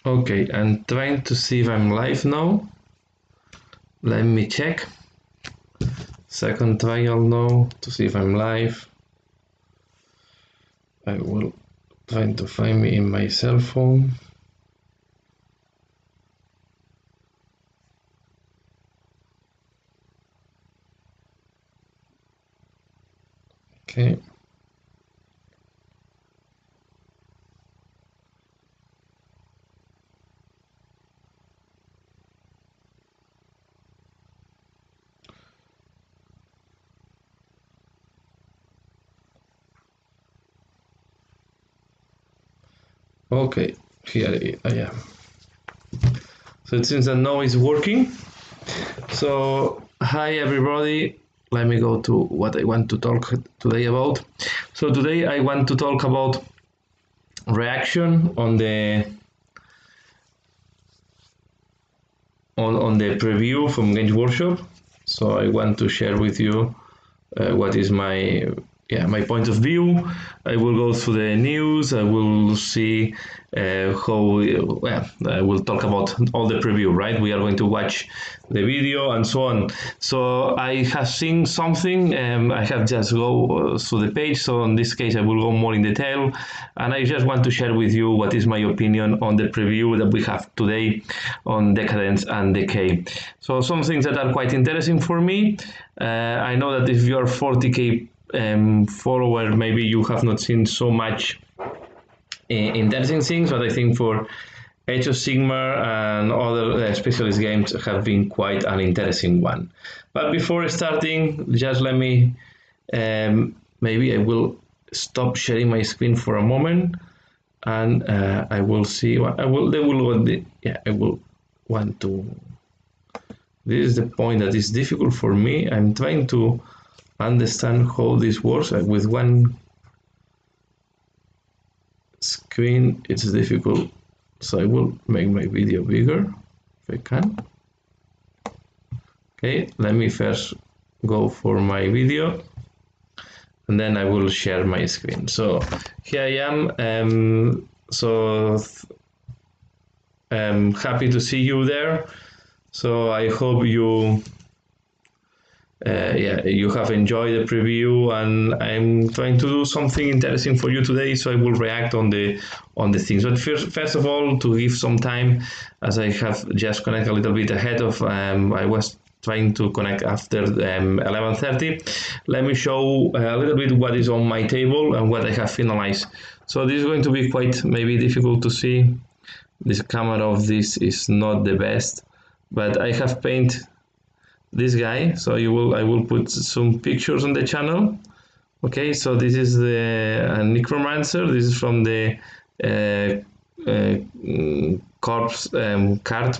Okay, I'm trying to see if I'm live now. Let me check. Second trial now to see if I'm live. I will try to find me in my cell phone. Okay. Okay, here I am. So it seems that now it's working. So hi everybody. Let me go to what I want to talk today about. So today I want to talk about reaction on the preview from Games Workshop. So I want to share with you what is my point of view. I will go through the news. I will see I will talk about all the preview, right? We are going to watch the video and so on. So I have seen something. I have just go through the page. So in this case, I will go more in detail, and I just want to share with you what is my opinion on the preview that we have today on Decadence and Decay. So some things that are quite interesting for me. I know that if you are 40k follower, maybe you have not seen so much interesting things, but I think for Age of Sigmar and other specialist games have been quite an interesting one. But before starting, just let me maybe I will stop sharing my screen for a moment, and I will see what I will. They will. I will want to. This is the point that is difficult for me. I'm trying to understand how this works. With one screen, it's difficult. So I will make my video bigger if I can. Okay, let me first go for my video, and then I will share my screen. So here I am. I'm happy to see you there. So I hope you you have enjoyed the preview, and I'm trying to do something interesting for you today. So I will react on the things. But first of all, to give some time, as I have just connected a little bit ahead of, I was trying to connect after 11:30. Let me show a little bit what is on my table and what I have finalized. So this is going to be quite maybe difficult to see. This camera of this is not the best, but I have painted this guy. So I will put some pictures on the channel. Okay, so this is the necromancer. This is from the corpse card.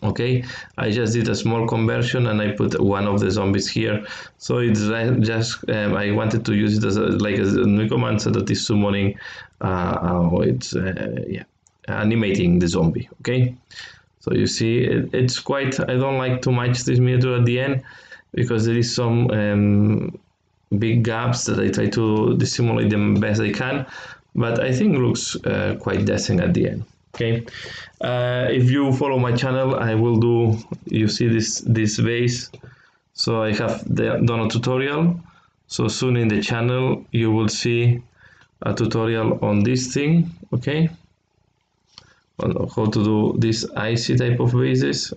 Okay, I just did a small conversion and I put one of the zombies here. So it's just I wanted to use it as like a necromancer that is summoning. Animating the zombie. Okay. So you see, it's quite, I don't like too much this miniature at the end because there is some big gaps that I try to dissimulate them best I can, but I think it looks quite decent at the end. Okay, if you follow my channel, I will do, you see this vase, so I have done a tutorial, so soon in the channel you will see a tutorial on this thing, okay? On how to do this icy type of vases.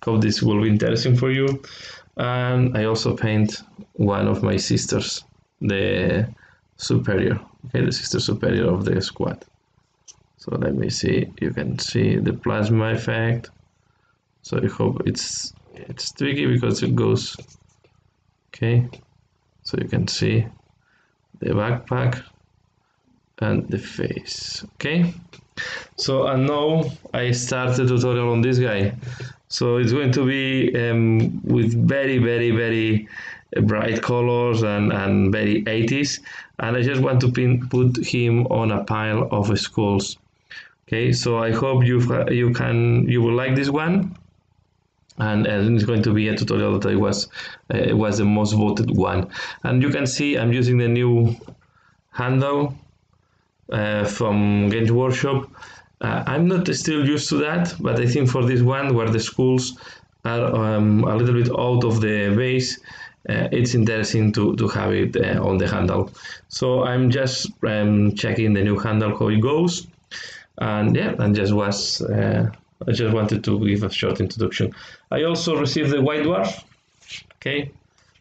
Hope this will be interesting for you. And I also paint one of my sisters, the superior, okay, the sister superior of the squad. So let me see, you can see the plasma effect. So I hope it's tricky because it goes, okay, so you can see the backpack and the face. Okay, so and now I start the tutorial on this guy. So it's going to be with very bright colors and very 80s, and I just want to put him on a pile of skulls. Okay, so I hope you will like this one, and it's going to be a tutorial that was the most voted one. And you can see I'm using the new handle. from Games Workshop. I'm not still used to that, but I think for this one, where the schools are a little bit out of the base, it's interesting to have it on the handle. So I'm just checking the new handle, how it goes. And yeah, I just wanted to give a short introduction. I also received the White Dwarf. Okay,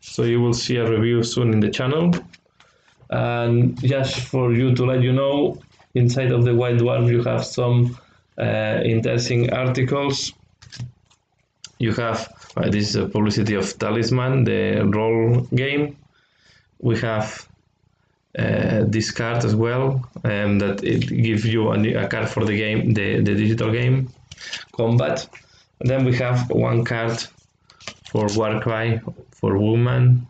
so you will see a review soon in the channel. And just for you to let you know, inside of the White Dwarf you have some interesting articles. You have this is a publicity of Talisman, the role game. We have this card as well, that it gives you a card for the game, the digital game combat. And then we have one card for Warcry for woman.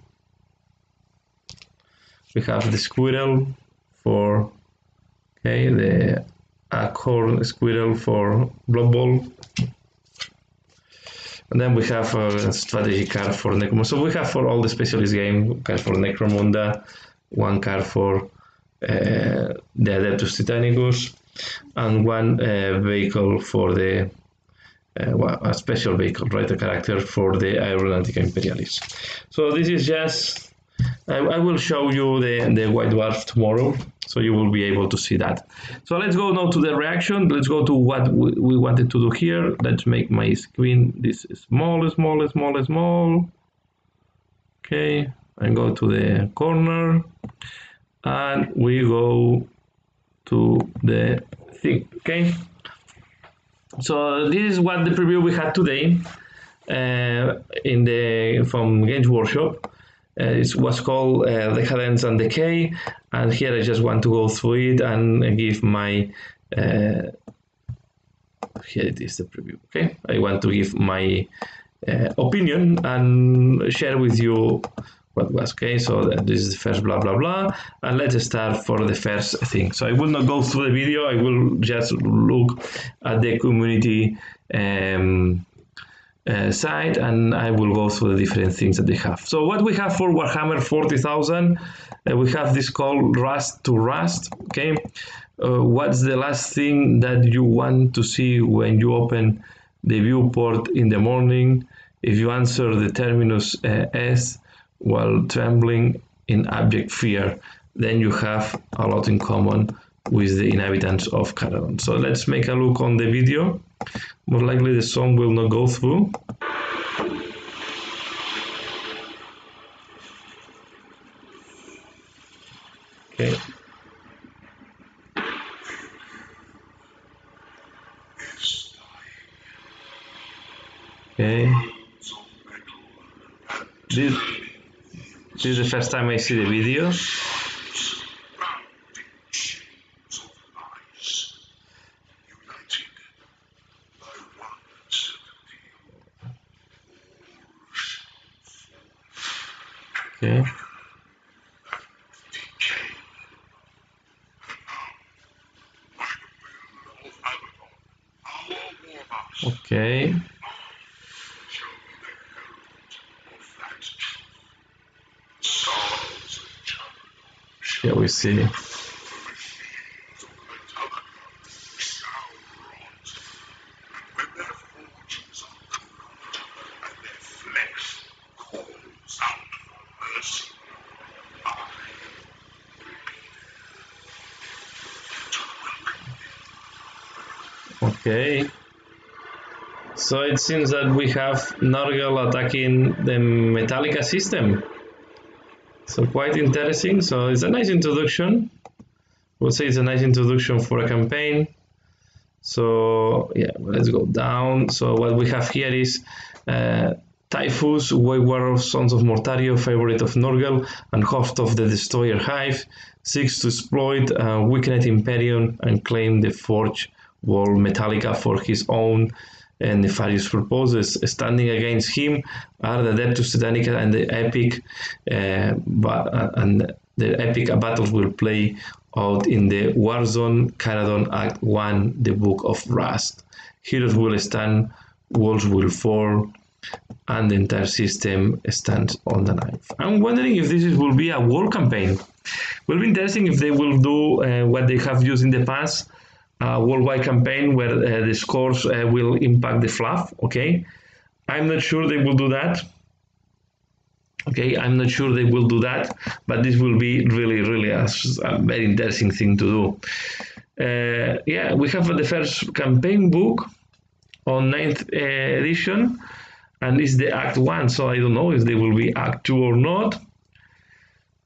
We have the squirrel for the acorn squirrel for Blood Bowl. And then we have a strategy card for Necromunda. So we have for all the specialist game, card for Necromunda, one card for the Adeptus Titanicus, and one vehicle for the a special vehicle, right? A character for the Aeronautica Imperialis. So this is just, I will show you the White Dwarf tomorrow, so you will be able to see that. So let's go now to the reaction. Let's go to what we wanted to do here. Let's make my screen this small. Okay, and go to the corner, and we go to the thing. Okay. So this is what the preview we had today from Games Workshop. It was called Decadence and Decay, and here I just want to go through it and give my here it is, the preview. Okay, I want to give my opinion and share with you what was. Okay, so this is the first blah blah blah, and let's start for the first thing. So I will not go through the video, I will just look at the community site, and I will go through the different things that they have. So what we have for Warhammer 40,000, we have this called Rust to Rust. Okay, what's the last thing that you want to see when you open the viewport in the morning? If you answer the terminus S while trembling in abject fear, then you have a lot in common with the inhabitants of Caradon. So let's make a look on the video. More likely the song will not go through. Okay. Okay. This is the first time I see the video. Okay. Okay. Here we see. Okay, so it seems that we have Nurgle attacking the Metallica system. So quite interesting. So it's a nice introduction. I would say it's a nice introduction for a campaign. So yeah, let's go down. So what we have here is Typhus, White Dwarf, Sons of Mortario, favorite of Nurgle, and host of the Destroyer Hive, seeks to exploit a weakened Imperium and claim the Forge Wall Metallica for his own and nefarious purposes. Standing against him are the Adeptus Titanica and the epic, battles will play out in the Warzone Caradon Act 1, the Book of Rust. Heroes will stand, walls will fall, and the entire system stands on the knife. I'm wondering if will be a world campaign. Will be interesting if they will do what they have used in the past, a worldwide campaign where the scores will impact the fluff. Okay, I'm not sure they will do that. Okay, I'm not sure they will do that, but this will be really a very interesting thing to do. Yeah, we have the first campaign book on 9th edition, and it's the Act 1, so I don't know if they will be Act 2 or not.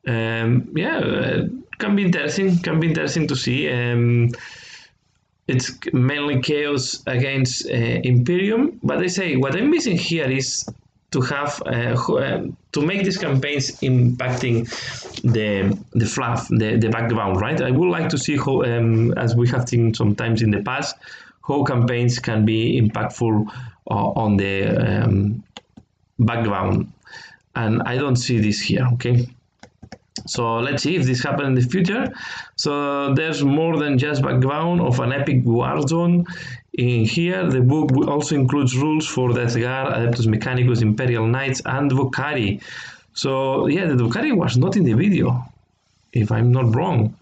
Yeah, can be interesting to see. It's mainly chaos against Imperium, but I say what I'm missing here is to have to make these campaigns impacting the fluff, the background, right? I would like to see how, as we have seen sometimes in the past, how campaigns can be impactful on the background, and I don't see this here. Okay, so let's see if this happens in the future. So there's more than just background of an epic war zone in here. The book also includes rules for Death Guard, Adeptus Mechanicus, Imperial Knights, and Vocari. So yeah, the Vocari was not in the video, if I'm not wrong.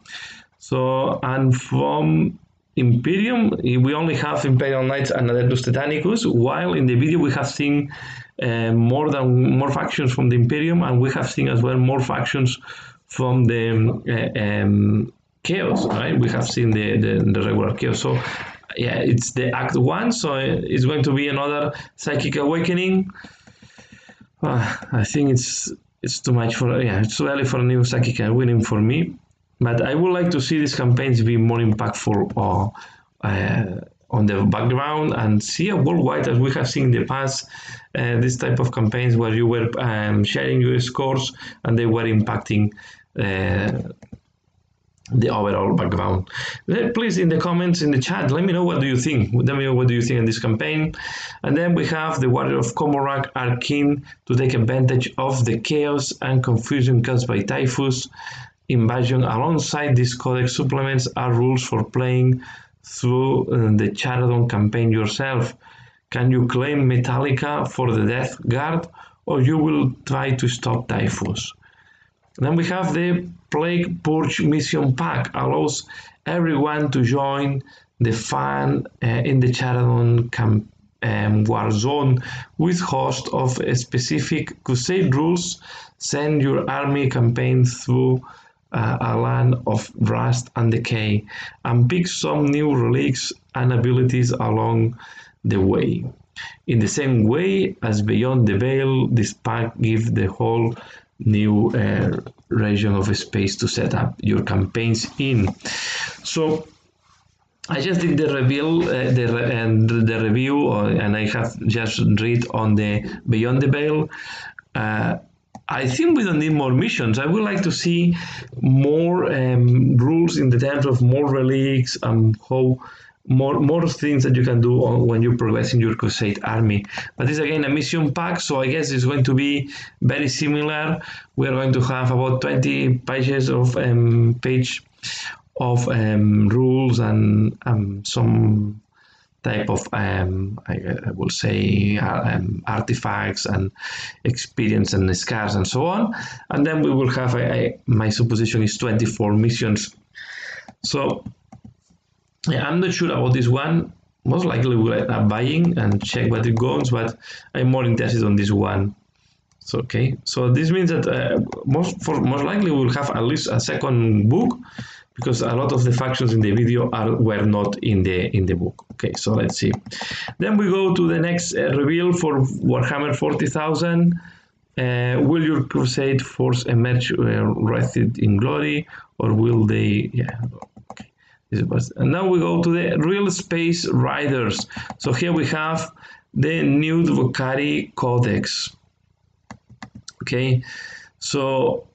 So, and from Imperium, we only have Imperial Knights and Adeptus Titanicus, while in the video we have seen more factions from the Imperium, and we have seen as well more factions from the Chaos, right? We have seen the regular Chaos. So yeah, it's the Act 1, so it's going to be another Psychic Awakening. I think it's too much for, yeah, it's too early for a new Psychic Awakening for me. But I would like to see these campaigns be more impactful on the background, and see a worldwide, as we have seen in the past, this type of campaigns where you were sharing your scores and they were impacting the overall background. Please, in the comments, in the chat, let me know what do you think. Let me know what do you think in this campaign. And then we have the Warrior of Komorak are keen to take advantage of the chaos and confusion caused by Typhus invasion. Alongside these codex supplements are rules for playing through the Charadon campaign yourself. Can you claim Metallica for the Death Guard, or you will try to stop Typhus? Then we have the Plague Purge Mission Pack, allows everyone to join the fun in the Charadon war zone with host of specific crusade rules. Send your army campaign through a land of rust and decay, and pick some new relics and abilities along the way. In the same way as Beyond the Veil, this pack gives the whole new region of space to set up your campaigns in. So I just did the reveal, the review, and I have just read on the Beyond the Veil. I think we don't need more missions. I would like to see more rules in the terms of more relics and how more things that you can do when you progress in your Crusade army. But it's again a mission pack, so I guess it's going to be very similar. We are going to have about 20 pages of rules and some type of I will say artifacts and experience and scars and so on, and then we will have my supposition is 24 missions. So yeah, I'm not sure about this one. Most likely we'll end up buying and check what it goes, but I'm more interested on this one. So okay, so this means that most likely we'll have at least a second book, because a lot of the factions in the video were not in the book. Okay, so let's see. Then we go to the next reveal for Warhammer 40,000. Will your Crusade force emerge wreathed in glory, or will they? Yeah. Okay. And now we go to the Real Space Riders. So here we have the new Vocari Codex. Okay, so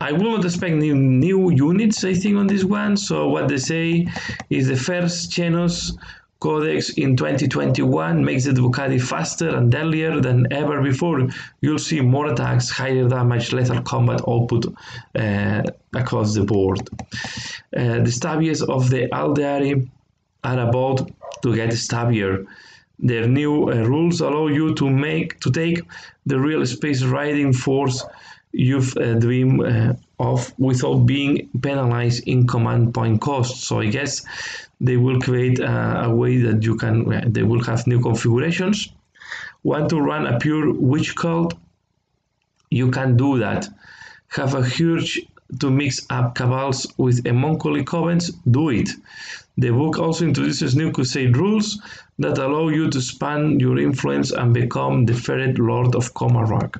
I will not expect new units, I think, on this one. So what they say is the first Xenos Codex in 2021 makes the Vocari faster and deadlier than ever before. You'll see more attacks, higher damage, lethal combat output across the board. The stabbies of the Aldeari are about to get stabbier. Their new rules allow you to take the real space riding force you've dreamed of without being penalized in command point cost. So I guess they will create a way that you can, they will have new configurations. Want to run a pure witch cult? You can do that. Have a urge to mix up cabals with homuncular covens? Do it. The book also introduces new crusade rules that allow you to expand your influence and become the ferret lord of Comarach.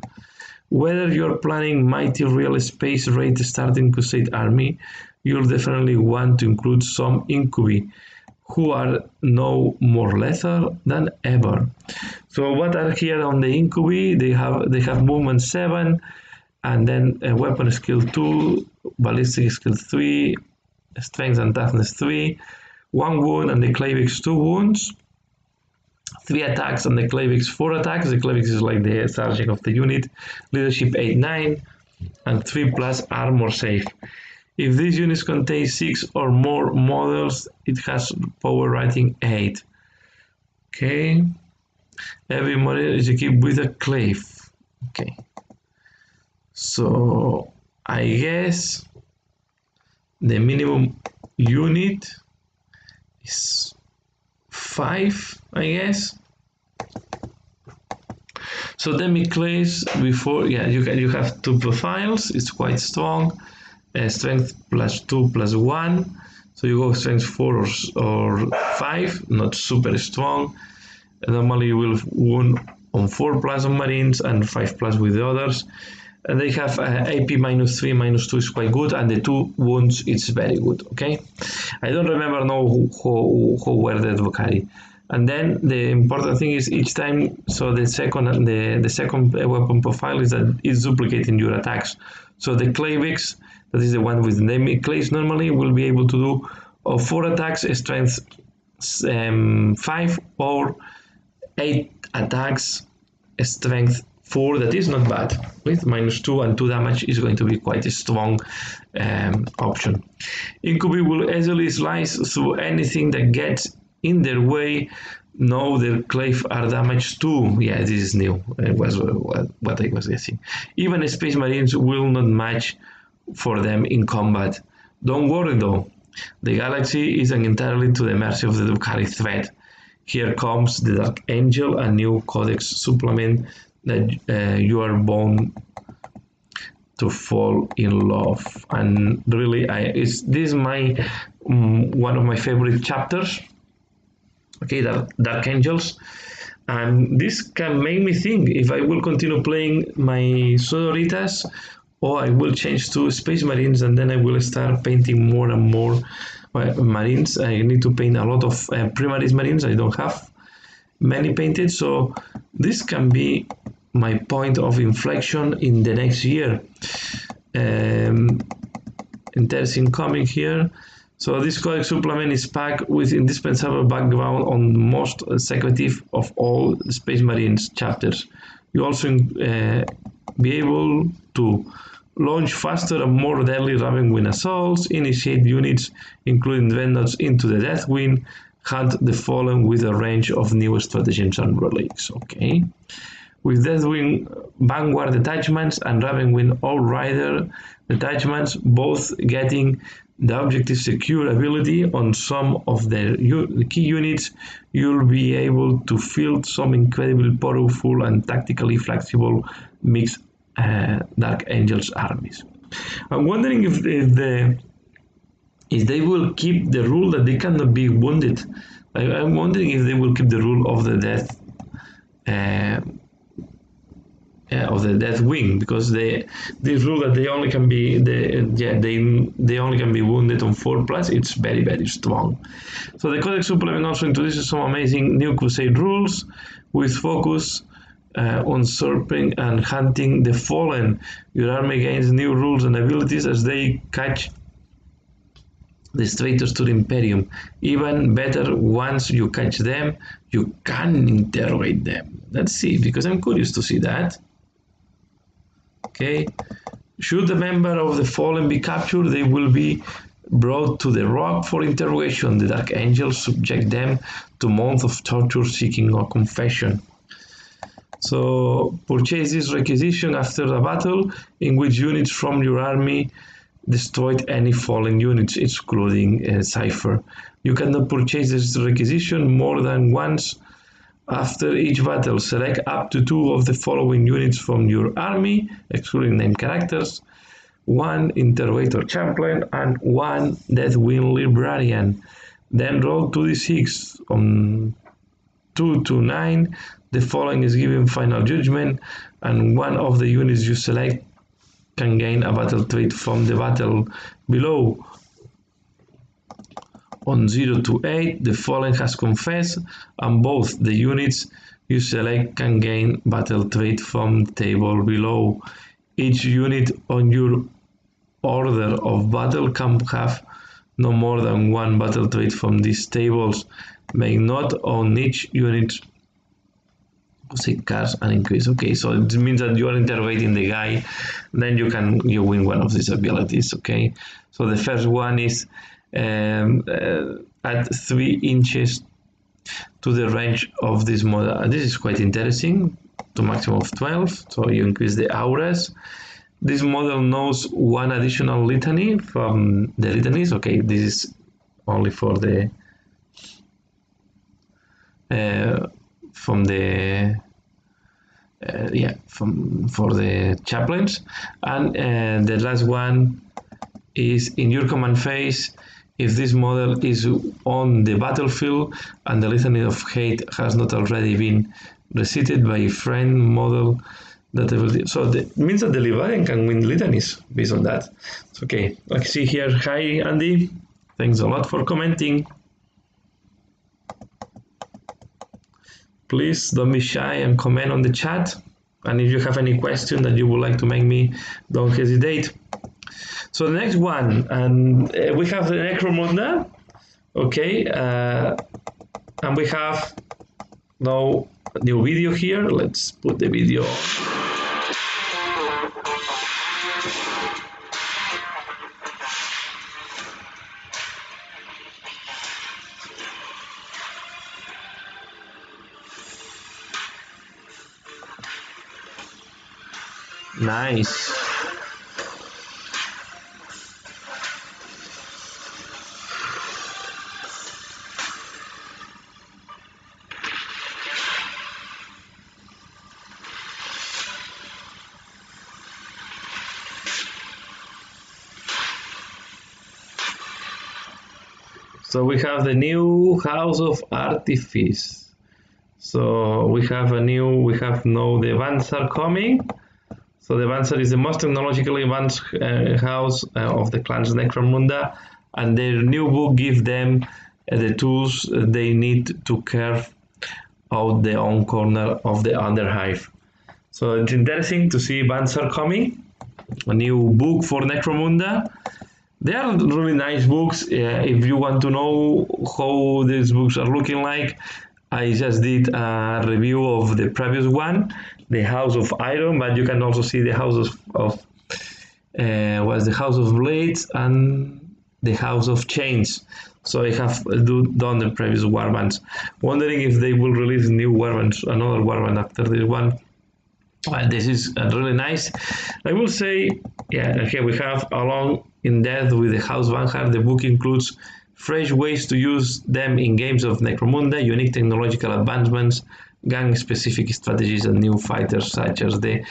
Whether you're planning mighty real space raid starting crusade army, you'll definitely want to include some incubi who are now more lethal than ever. So what are here on the incubi? They have movement 7, and then a weapon skill 2, ballistic skill 3, strength and toughness 3, 1 wound, and the Clavix 2 wounds, 3 attacks, and the Clavix 4 attacks. The Clavix is like the sergeant of the unit, leadership 8, 9, and 3 plus armor save. If this unit contains 6 or more models, it has power rating 8. Okay. Every model is equipped with a clave. Okay. So I guess the minimum unit is 5, I guess. So demi-claves before, yeah, you have 2 profiles. It's quite strong. Strength plus 2 plus 1. So you go strength 4 or 5, not super strong. Normally you will wound on 4 plus on Marines and 5 plus with the others. And they have AP minus 3, minus 2 is quite good, and the 2 wounds it's very good. Okay, I don't remember now who were the Drukhari. And then the important thing is each time, so the second weapon profile is that it's duplicating your attacks. So the Clavix, that is the one with the clays, normally will be able to do 4 attacks, strength 5, or 8 attacks, strength 4. That is not bad. With minus 2 and 2 damage is going to be quite a strong option. Incubi will easily slice through anything that gets in their way. No, their clave are damaged too. Yeah, this is new. It was what I was guessing. Even Space Marines will not match for them in combat. Don't worry though. The galaxy isn't entirely to the mercy of the Drukhari threat. Here comes the Dark Angel, a new codex supplement that you are born to fall in love. And really, this is my one of my favorite chapters. Okay, Dark Angels, and this can make me think if I will continue playing my Sodoritas, or I will change to Space Marines, and then I will start painting more and more Marines. I need to paint a lot of Primaris Marines. I don't have many painted, so this can be my point of inflection in the next year. Interesting coming here. So this codex supplement is packed with indispensable background on the most executive of all Space Marines chapters. You also be able to launch faster and more deadly Ravenwing assaults, initiate units including Dreadnoughts into the Deathwing, hunt the Fallen with a range of new stratagems and relics. Okay. With Deathwing Vanguard detachments and Ravenwing All-Rider detachments both getting the objective secure ability on some of their key units, you'll be able to field some incredibly powerful and tactically flexible mixed Dark Angels armies. I'm wondering if they will keep the rule that they cannot be wounded. I'm wondering if they will keep the rule of the death wing, because this rule that they only can be they only can be wounded on 4 plus, it's very, very strong. So the Codex Supplement also introduces some amazing new Crusade rules with focus on surfing and hunting the Fallen. Your army gains new rules and abilities as they catch the traitors to the Imperium. Even better, once you catch them, you can interrogate them. Let's see, because I'm curious to see that. Okay, should a member of the Fallen be captured, they will be brought to the rock for interrogation. The dark angels subject them to months of torture, seeking a confession. So purchase this requisition after a battle in which units from your army destroyed any fallen units, excluding Cypher. You cannot purchase this requisition more than once after each battle. Select up to 2 of the following units from your army, excluding named characters: 1 Interrogator Champion and 1 Deathwing Librarian. Then roll 2d6 on 2 to 9. The following is given final judgment, and 1 of the units you select can gain a battle trait from the battle below. On 0 to 8, the fallen has confessed, and both the units you select can gain battle trait from the table below. Each unit on your order of battle can have no more than 1 battle trait from these tables. Make note on each unit cards and increase. Okay, so it means that you are interrogating the guy, then you win one of these abilities. Okay, so the first one is add 3 inches to the range of this model. This is quite interesting, to maximum of 12, so you increase the auras. This model knows 1 additional litany from the litanies. Okay, this is only for the for the chaplains. And the last one is in your command phase. If this model is on the battlefield and the litany of hate has not already been recited by a friend model, so it means that the librarian can win litanies based on that. It's okay. I see here. Hi, Andy. Thanks a lot for commenting. Please don't be shy and comment on the chat. And if you have any question that you would like to make me, don't hesitate. So the next one, and we have the Necromunda. Okay, and we have now a new video here. Let's put the video. Nice. So we have the new House of Artifice. So we have now the Vans are coming. So the Vans is the most technologically advanced house of the clans Necromunda, and their new book gives them the tools they need to carve out their own corner of the Underhive. So it's interesting to see Vans are coming, a new book for Necromunda. They are really nice books. If you want to know how these books are looking like, I just did a review of the previous one, the House of Iron, but you can also see the House of the House of Blades and the House of Chains. So I have done the previous warbands. Wondering if they will release new warbands, another warband after this one. This is really nice. I will say, yeah, here we have Along in Death with the House Vanguard. The book includes fresh ways to use them in games of Necromunda, unique technological advancements, gang-specific strategies, and new fighters such as the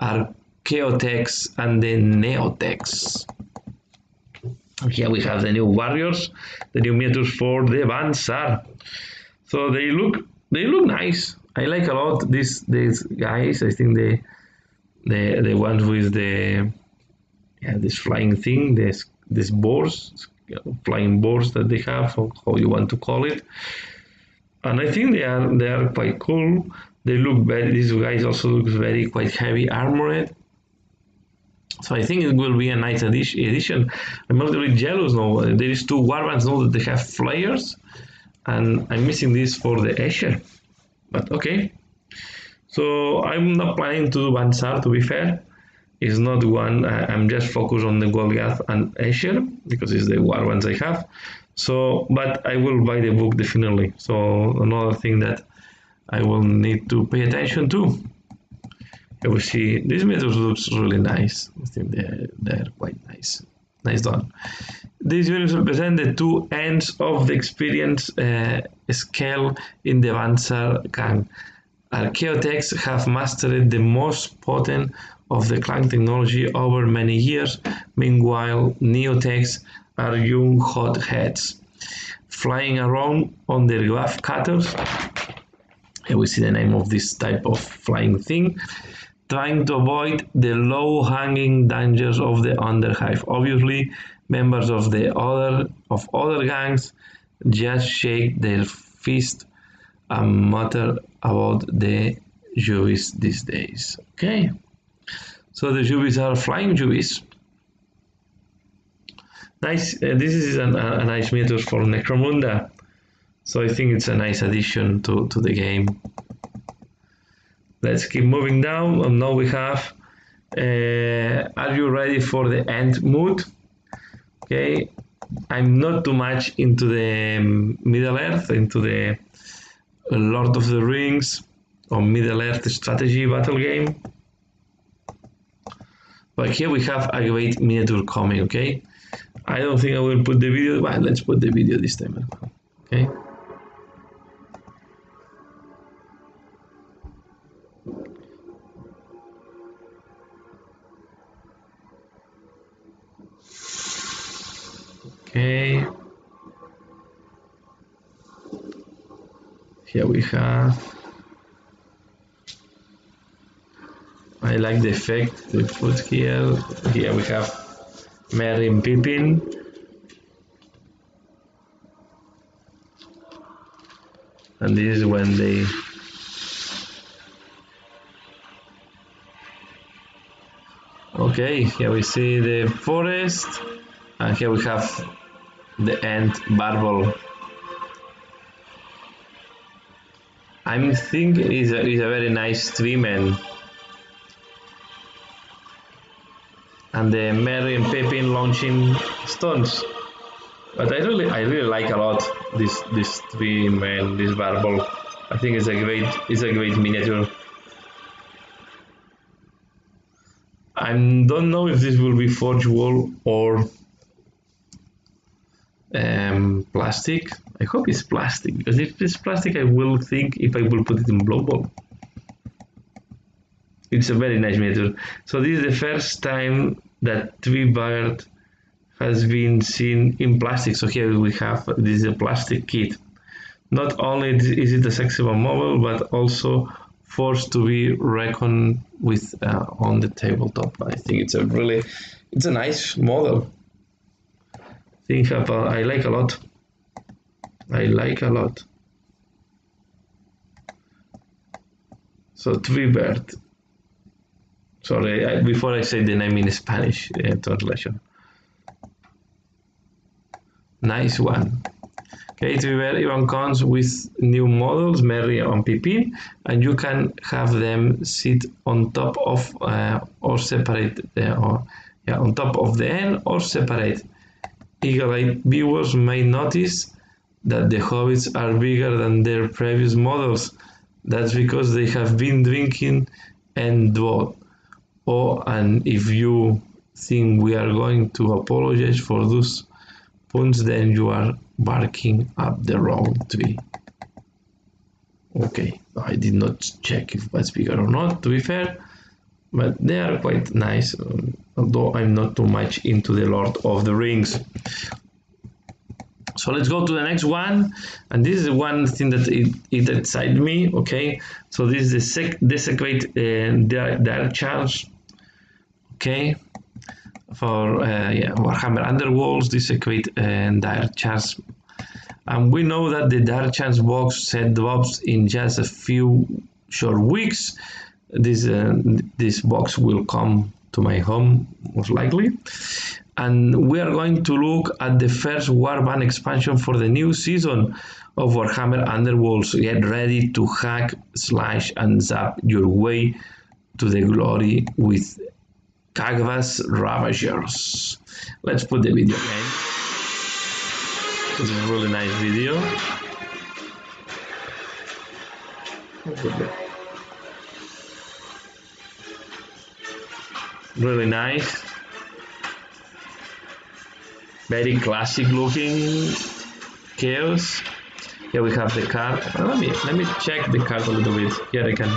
Archaeotechs and the Neotechs. Here we have the new warriors, the new meters for the Bansar. So they look nice. I like a lot these guys. I think the ones with this flying thing, this boars, flying boars that they have, or how you want to call it. And I think they are quite cool. They look these guys also look quite heavy armored. So I think it will be a nice edition. I'm not really jealous now. There is 2 warbands now that they have flyers, and I'm missing this for the Escher. But okay. So I'm not planning to do Bansar, to be fair. It's not one. I'm just focused on the Golgath and Escher. because it's the war ones I have. So, but I will buy the book definitely. So another thing that I will need to pay attention to. Here we see this miniatures looks really nice. I think they're quite nice. Nice done. These units represent the two ends of the experience scale in the Avanzar gang. Archaeotechs have mastered the most potent of the clank technology over many years. Meanwhile, Neotechs are young hotheads, flying around on their graph cutters. Here we see the name of this type of flying thing, trying to avoid the low-hanging dangers of the Underhive. Obviously, members of other gangs just shake their fist and mutter about the Juvis these days. Okay, so the Juvis are flying Juvis. Nice. This is a nice miniature for Necromunda, so I think it's a nice addition to the game. Let's keep moving down, and now we have are you ready for the end mood? Okay, I'm not too much into the Middle Earth, into the Lord of the Rings or Middle Earth strategy battle game, but here we have a great miniature coming. Okay, I don't think I will put the video, but let's put the video this time as well. Okay. Okay. Here we have. I like the effect they put here. Here we have Merry and Pippin. And this is when they okay, here we see the forest, and here we have the ant Barbel. I think is a very nice treatment. And the Merry and Pippin launching stones. But I really like a lot this trim and this Barbel. I think it's a great miniature. I don't know if this will be forged wool or plastic. I hope it's plastic, because if it's plastic, I will think if I will put it in Blood Bowl. It's a very nice miniature. So this is the first time that Treebird has been seen in plastic. So here we have, this is a plastic kit. Not only is it a sexable model, but also forced to be reckoned with on the tabletop. I think it's a nice model. I like a lot. I like a lot. So Treebird. Sorry, before I say the name in Spanish translation. Nice one. Okay, Treebird even comes with new models, Merry and Pippin, and you can have them sit on top of or separate, on top of the end or separate. Eagle-eyed viewers may notice that the hobbits are bigger than their previous models. That's because they have been drinking and dwell. Oh, and if you think we are going to apologize for those puns, then you are barking up the wrong tree. Okay, I did not check if that's bigger or not, to be fair, but they are quite nice, although I'm not too much into the Lord of the Rings. So let's go to the next one, and this is one thing that it excited me. Okay, so this is the Desecrate Dark Charge. Okay, for Warhammer Underworlds, Desecrate Dark Charge, and we know that the Dark Chance box set drops in just a few short weeks. This box will come to my home most likely, and we are going to look at the first Warband expansion for the new season of Warhammer Underworlds. Get ready to hack, slash, and zap your way to the glory with Kagva's Ravagers. Let's put the video again. This is a really nice video. Really nice. Very classic looking chaos. Here we have the card. Let me check the card a little bit. Here I can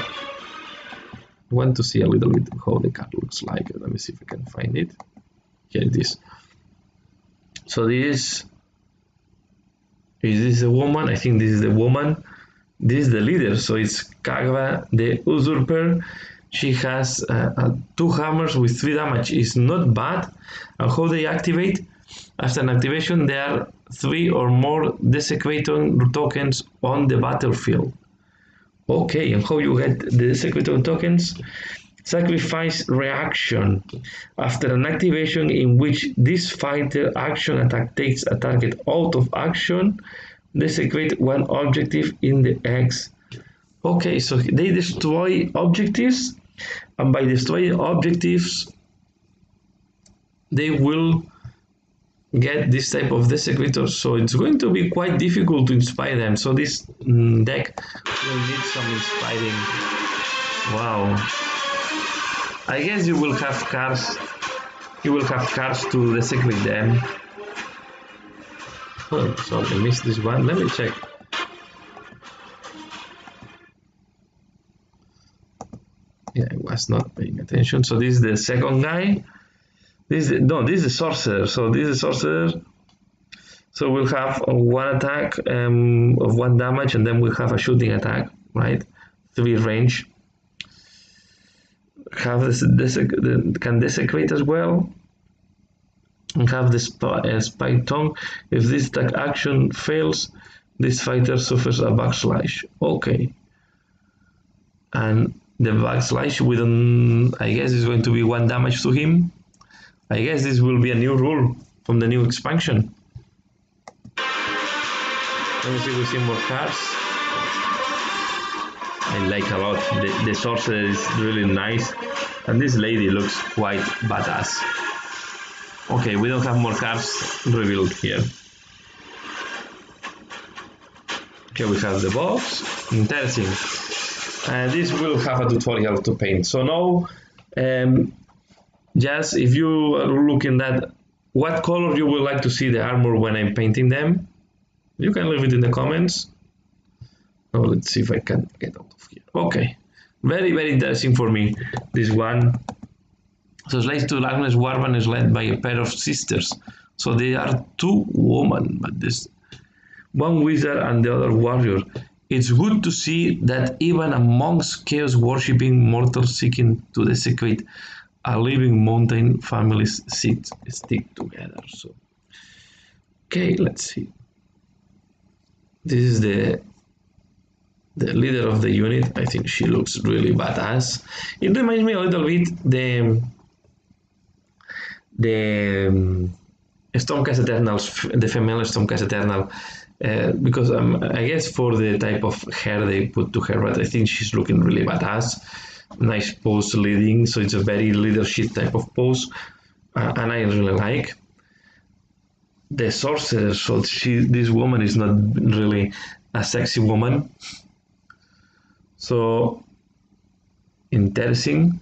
want to see a little bit how the card looks like. Let me see if I can find it. Here it is. So this is this a woman? I think this is the woman. This is the leader. So it's Kagva the Usurper. She has 2 hammers with 3 damage. It's not bad. And how they activate? After an activation, there are 3 or more Desecrator tokens on the battlefield. Okay, and how you get the Desecrator tokens? Sacrifice reaction. After an activation in which this fighter action attack takes a target out of action, desecrate 1 objective in the X. Okay, so they destroy objectives, and by destroying objectives, they will get this type of Desecrator. So it's going to be quite difficult to inspire them. So this deck will need some inspiring. Wow. I guess you will have cards. You will have cards to desecrate them. Oh, sorry, I missed this one. Let me check. Yeah, I was not paying attention. So this is the second guy. This is the sorcerer. So this is sorcerer. So we'll have 1 attack of 1 damage, and then we'll have a shooting attack, right? 3 range. Have this can desecrate as well. And have the spike tongue. If this attack action fails, this fighter suffers a backslash. Okay. And the backslash with I guess is going to be 1 damage to him. I guess this will be a new rule from the new expansion. Let me see if we see more cards. I like a lot. The sorcerer is really nice. And this lady looks quite badass. Okay, we don't have more cards revealed here. Here we have the box. Interesting. This will have a tutorial to paint. So now, just if you are looking at what color you would like to see the armor when I'm painting them, you can leave it in the comments. Oh, let's see if I can get out of here. Okay, very, very interesting for me, this one. So Slaves to Darkness Warband is led by a pair of sisters. So they are 2 women, but this one wizard and the other warrior. It's good to see that even amongst chaos worshipping mortals seeking to desecrate a living mountain, families stick together. So, okay, let's see. This is the leader of the unit. I think she looks really badass. It reminds me a little bit the Stormcast Eternals, the female Stormcast Eternal, because I guess for the type of hair they put to her, but I think she's looking really badass. Nice pose leading, so it's a very leadership type of pose, and I really like the sorcerer. So this woman is not really a sexy woman. So interesting.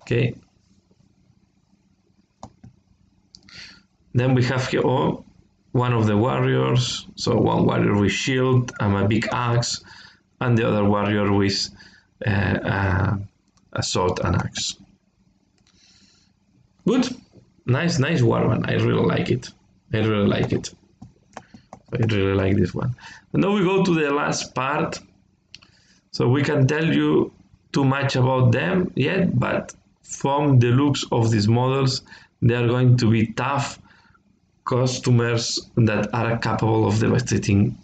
Okay. Then we have here one of the warriors. So one warrior with shield and a big axe, and the other warrior with a sword and axe. Good, nice warband. I really like it. I really like this one. And now we go to the last part. So we can tell you too much about them yet, but from the looks of these models, they are going to be tough customers that are capable of devastating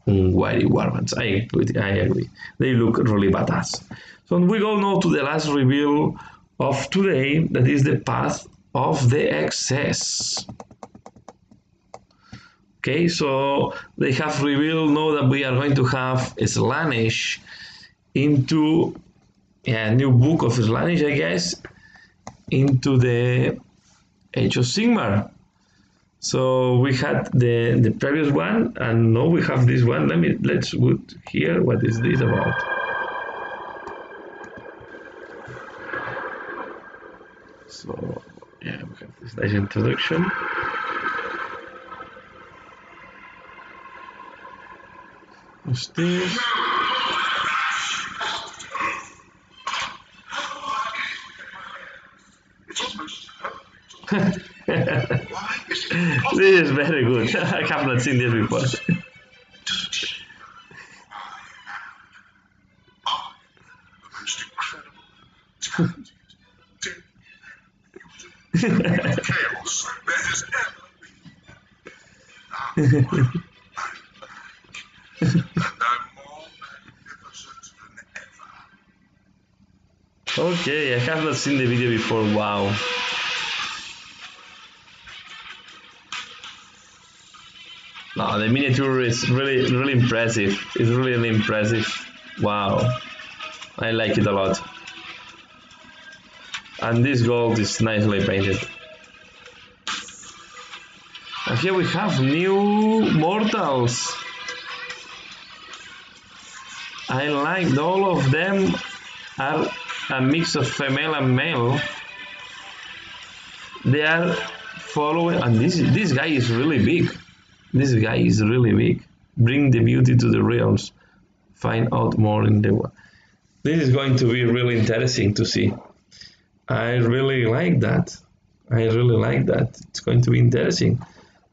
Wily Warbands. I agree. They look really badass. So we go now to the last reveal of today, that is the Path of the Excess. Okay, so they have revealed now that we are going to have Slaanesh into yeah, new book of Slaanesh, I guess, into the Age of Sigmar. So we had the previous one, and now we have this one. Let's put here. What is this about? So yeah, we have this nice introduction. What's this? This is very good. I have not seen this before. Chaos there has ever been. And I'm more magnificent than ever. Okay, I have not seen the video before. Wow. No, the miniature is really impressive. It's really impressive. Wow. I like it a lot. And this gold is nicely painted. And here we have new mortals. I like all of them are a mix of female and male. They are following, and this guy is really big. This guy is really big. Bring the beauty to the realms. Find out more in the world. This is going to be really interesting to see. I really like that. It's going to be interesting.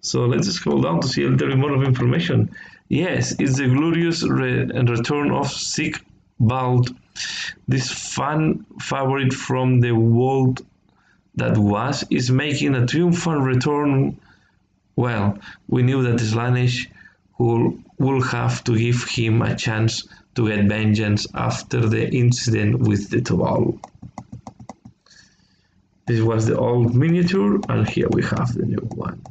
So let's scroll down to see a little bit more of information. Yes, it's the glorious return of Sigvald, this fan favorite from the world that was, is making a triumphant return. Well, we knew that Slaanesh will have to give him a chance to get vengeance after the incident with the Tobal. This was the old miniature, and here we have the new one.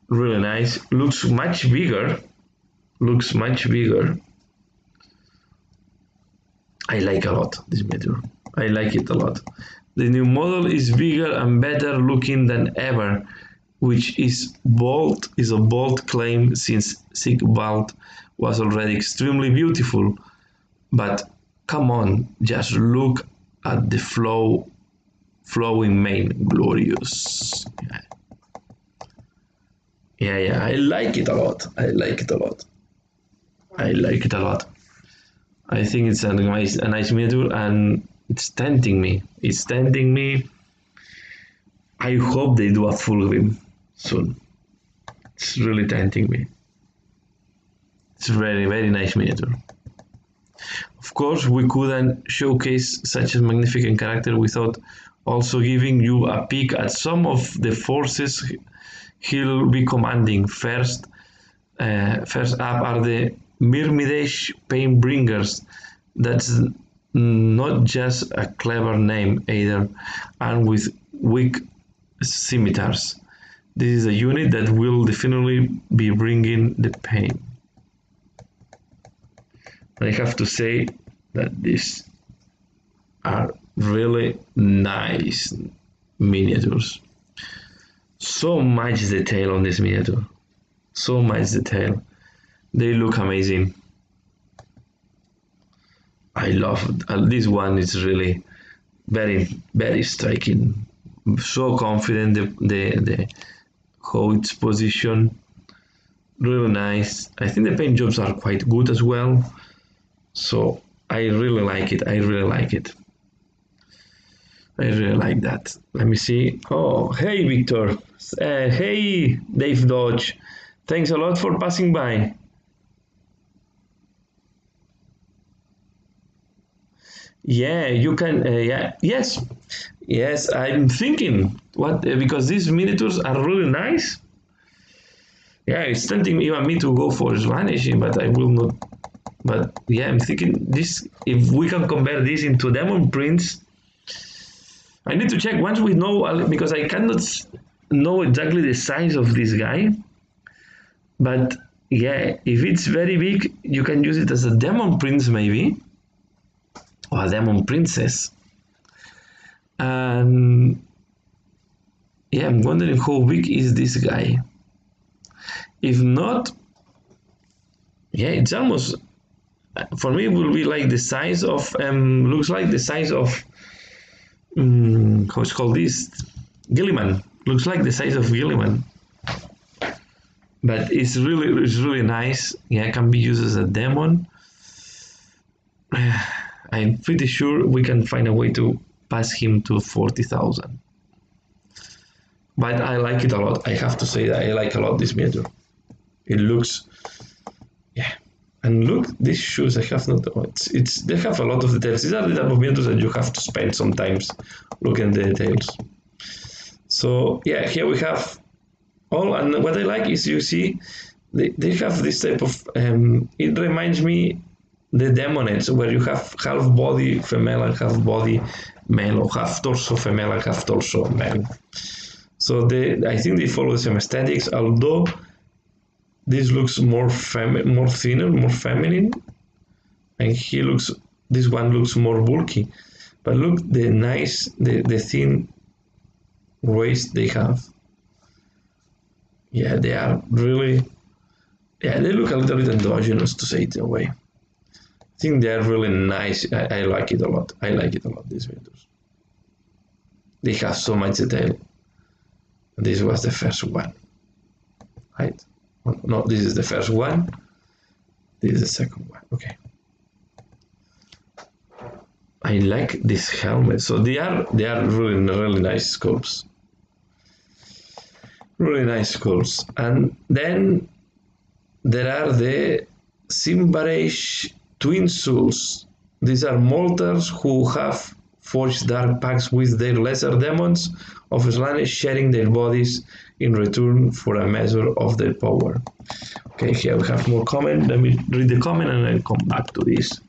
Really nice. Looks much bigger. I like a lot this miniature. I like it a lot. The new model is bigger and better looking than ever, which is a bold claim since Sigvald was already extremely beautiful. But come on, just look at the flowing mane, glorious. Yeah, I like it a lot. I think it's a nice miniature, and it's tempting me. I hope they do a full grim soon. It's really tempting me. It's very nice miniature. Of course, we couldn't showcase such a magnificent character without also giving you a peek at some of the forces he'll be commanding. First up are the Myrmidesh Painbringers. That's not just a clever name either, and with weak scimitars. This is a unit that will definitely be bringing the pain. I have to say that these are really nice miniatures. So much detail on this miniature. They look amazing. I love it. This one is really very striking. So confident the how it's positioned. Really nice. I think the paint jobs are quite good as well. So I really like it. I really like that. Let me see. Oh, hey, Victor. Hey, Dave Dodge. Thanks a lot for passing by. Yeah, you can. Yes. I'm thinking what because these miniatures are really nice. Yeah, it's tempting even me to go for Slaanesh, but I will not. But yeah, I'm thinking this. If we can convert this into demon prints. I need to check once we know, because I cannot know exactly the size of this guy. But yeah, if it's very big, you can use it as a demon prince maybe. or a demon princess. And yeah, I'm wondering how big is this guy. If not, yeah, it's almost, for me it will be like the size of looks like the size of how's called this, Gilliman. Looks like the size of Gilliman, but it's really nice. Yeah, can be used as a demon. I'm pretty sure we can find a way to pass him to 40,000. But I like it a lot. I have to say that I like a lot this miniature. It looks, yeah. And look, these shoes, I have not, they have a lot of details. These are the type of miniatures that you have to spend sometimes looking at the details. So yeah, here we have all, and what I like is you see, they have this type of, it reminds me the demonettes, where you have half body female and half body male, or half torso female and half torso male. So I think they follow the same aesthetics, although this looks more thinner, more feminine, and this one looks more bulky. But look, the thin waist they have. Yeah, they are really, yeah, they look a little bit androgynous, to say it in a way. I think they are really nice. I like it a lot. I like it a lot, these videos. They have so much detail. This was the first one, right? No, this is the first one. This is the second one. Okay. I like this helmet. So they are really nice sculpts. Really nice sculpts. And then there are the Simbarage Twin Souls. These are mortals who have forged dark pacts with their lesser demons of Slanesh, sharing their bodies in return for a measure of their power. Okay, here we have more comment. Let me read the comment and I'll come back to this.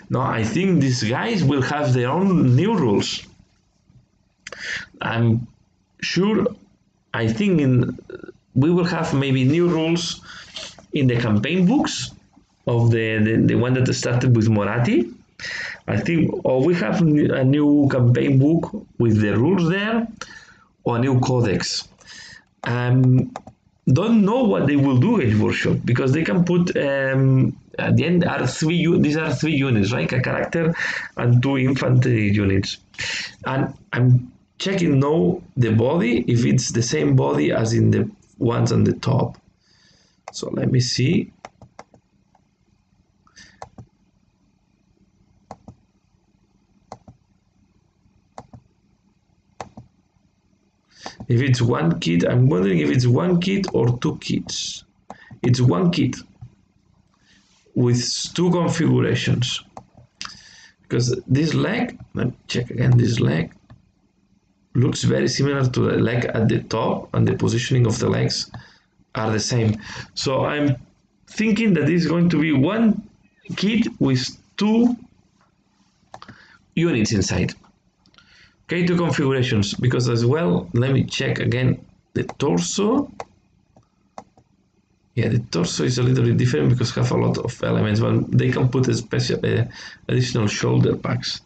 No, I think these guys will have their own new rules. I'm sure, I think we will have maybe new rules in the campaign books of the one that started with Moratti. I think, or we have a new campaign book with the rules there, or a new codex. Don't know what they will do at workshop, because they can put at the end these are three units, right? A character and 2 infantry units. And I'm checking now the body, if it's the same body as in the ones on the top. So let me see. If it's one kit, I'm wondering if it's one kit or 2 kits. It's one kit with 2 configurations. Because this leg, let me check again, this leg looks very similar to the leg at the top, and the positioning of the legs are the same. So I'm thinking that this is going to be one kit with 2 units inside. Okay, 2 configurations, because as well, let me check again the torso. Yeah, the torso is a little bit different because have a lot of elements, but they can put a special additional shoulder packs.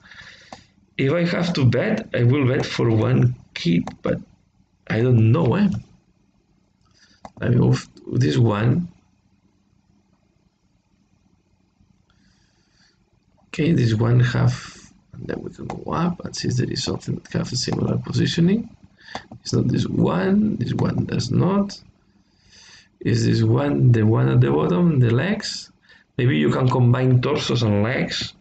If I have to bet, I will bet for one kit, but I don't know. Let me move this one. Okay, this one have, and then we can go up and see if there is something that have a similar positioning. It's not this one does not. Is this one the one at the bottom, the legs? Maybe you can combine torsos and legs.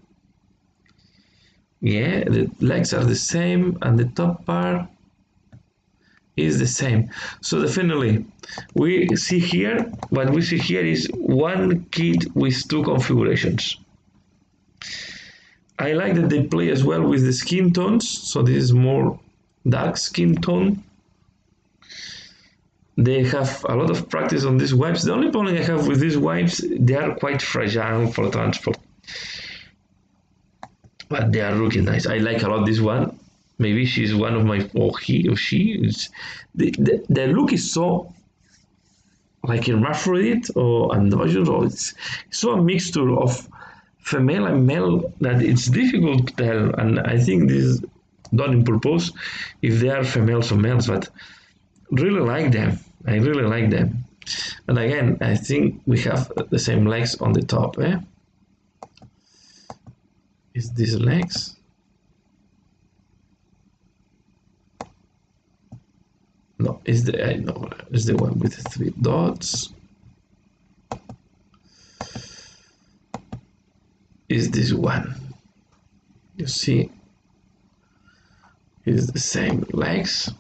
Yeah, the legs are the same and the top part is the same. So definitely we see here, what we see here is one kit with 2 configurations. I like that they play as well with the skin tones. So this is more dark skin tone. They have a lot of practice on these wipes. The only problem I have with these wipes, they are quite fragile for transport. But they are looking nice. I like a lot this one. Maybe she's one of my, or he or she is. The look is so like hermaphrodite or androgynous, or it's so a mixture of female and male that it's difficult to tell. And I think this is done in purpose if they are females or males, but really like them. I really like them. And again, I think we have the same legs on the top. Is these legs? No, is the I know is the one with the 3 dots. Is this one? You see, it's the same legs.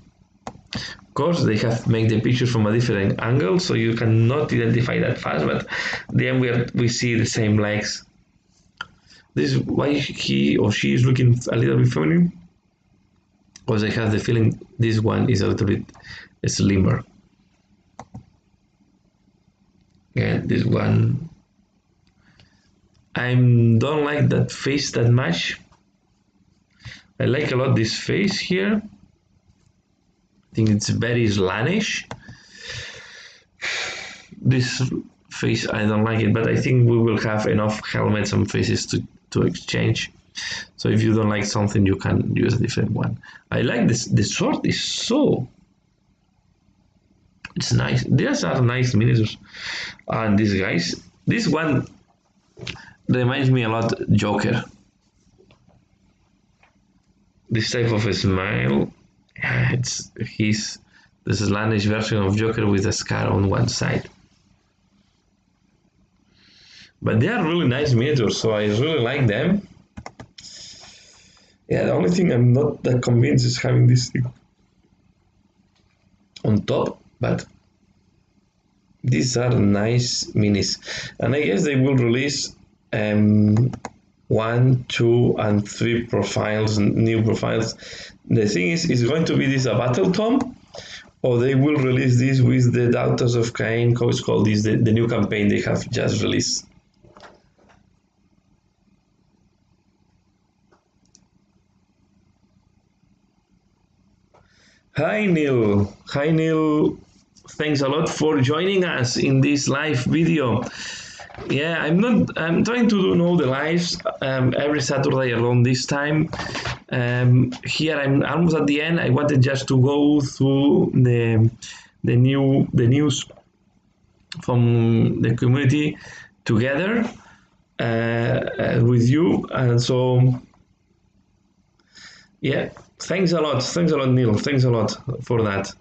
Of course, they have made the picture from a different angle, so you cannot identify that fast. But then we see the same legs. This is why he or she is looking a little bit feminine, because I have the feeling this one is a little bit slimmer. And this one, I don't like that face that much. I like a lot this face here. I think it's very Slanish. This face, I don't like it, but I think we will have enough helmets and faces to exchange. So if you don't like something, you can use a different one. I like this. The sword is so... It's nice. These are nice miniatures. And these guys, this one reminds me a lot Joker. This type of a smile, he's the Slanish version of Joker with a scar on one side. But they are really nice miniatures, so I really like them. Yeah, the only thing I'm not that convinced is having this thing on top, but these are nice minis. And I guess they will release 1, 2, and 3 profiles, new profiles. The thing is going to be this a battle tome, or they will release this with the Daughters of Cain, how it's called this, the new campaign they have just released. Hi Neil. Hi Neil. Thanks a lot for joining us in this live video. Yeah, I'm trying to do all the lives every Saturday around this time. Here I'm almost at the end. I wanted just to go through the news from the community together with you, and so yeah, thanks a lot, Neil. Thanks a lot for that.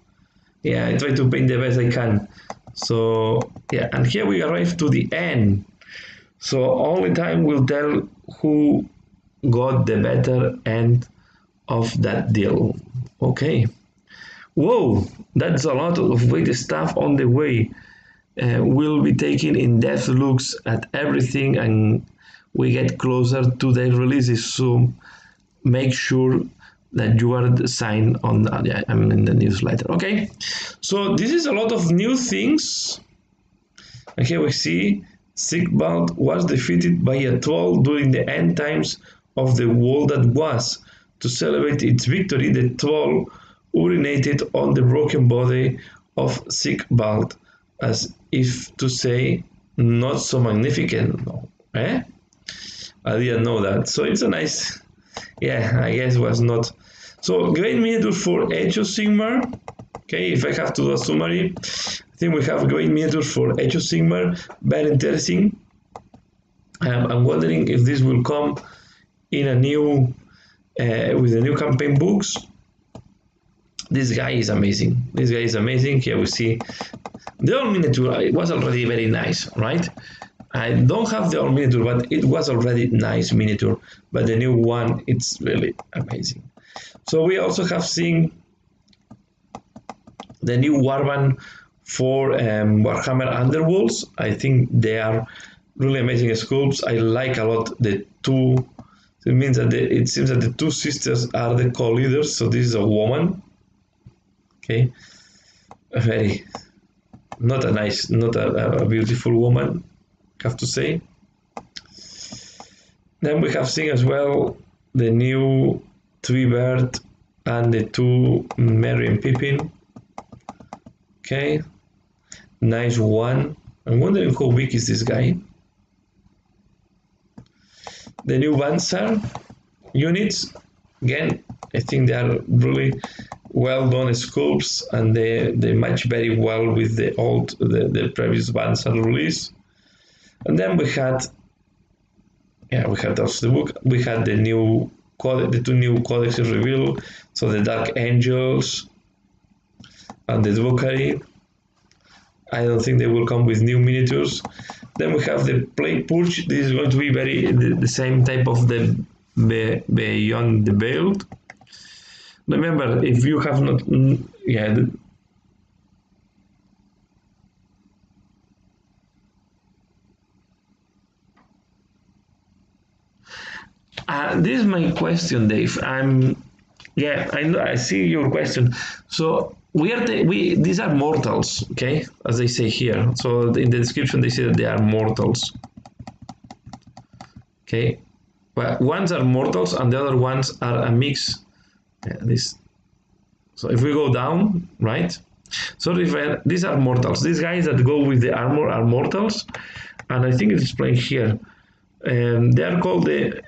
Yeah, I try to paint the best I can. So yeah, and here we arrive to the end. So only time will tell who got the better end of that deal. Okay. Whoa, that's a lot of weight stuff on the way. We'll be taking in-depth looks at everything, and we get closer to their releases. So make sure that you are signed on. Yeah, I'm in the newsletter. Okay, so this is a lot of new things. And here we see Sigvald was defeated by a troll during the end times of the world that was. To celebrate its victory, the troll urinated on the broken body of Sigvald, as if to say, not so magnificent. No. I didn't know that. So it's a nice, yeah, I guess it was not. So great miniature for Age of Sigmar. Okay, if I have to do a summary, I think we have great miniature for Age of Sigmar, very interesting. I'm wondering if this will come in a new, with the new campaign books. This guy is amazing. This guy is amazing. Here we see the old miniature. It was already very nice, right? I don't have the old miniature, but it was already nice miniature. But the new one, it's really amazing. So we also have seen the new warband for Warhammer Underworlds. I think they are really amazing sculpts. I like a lot the two. It means that it seems that the two sisters are the co-leaders. So this is a woman. Okay, very not a nice, not a beautiful woman, I have to say. Then we have seen as well the new Tree Bird and the two Merry and Pippin. Okay, nice one. I'm wondering how big is this guy. The new Bansar units, again, I think they are really well done sculpts, and they match very well with the previous Bansar release. And then we had also the book. We had the two new codexes revealed. So the Dark Angels and the Drukhari. I don't think they will come with new miniatures. Then we have the Plague Purge. This is going to be the same type of the Beyond the Veil. Remember, if you have not, this is my question, Dave. I see your question. So these are mortals, okay, as they say here. So in the description they say that they are mortals, okay. But ones are mortals and the other ones are a mix. So if we go down, right? So these are mortals. These guys that go with the armor are mortals, and I think it's explained here. They are called the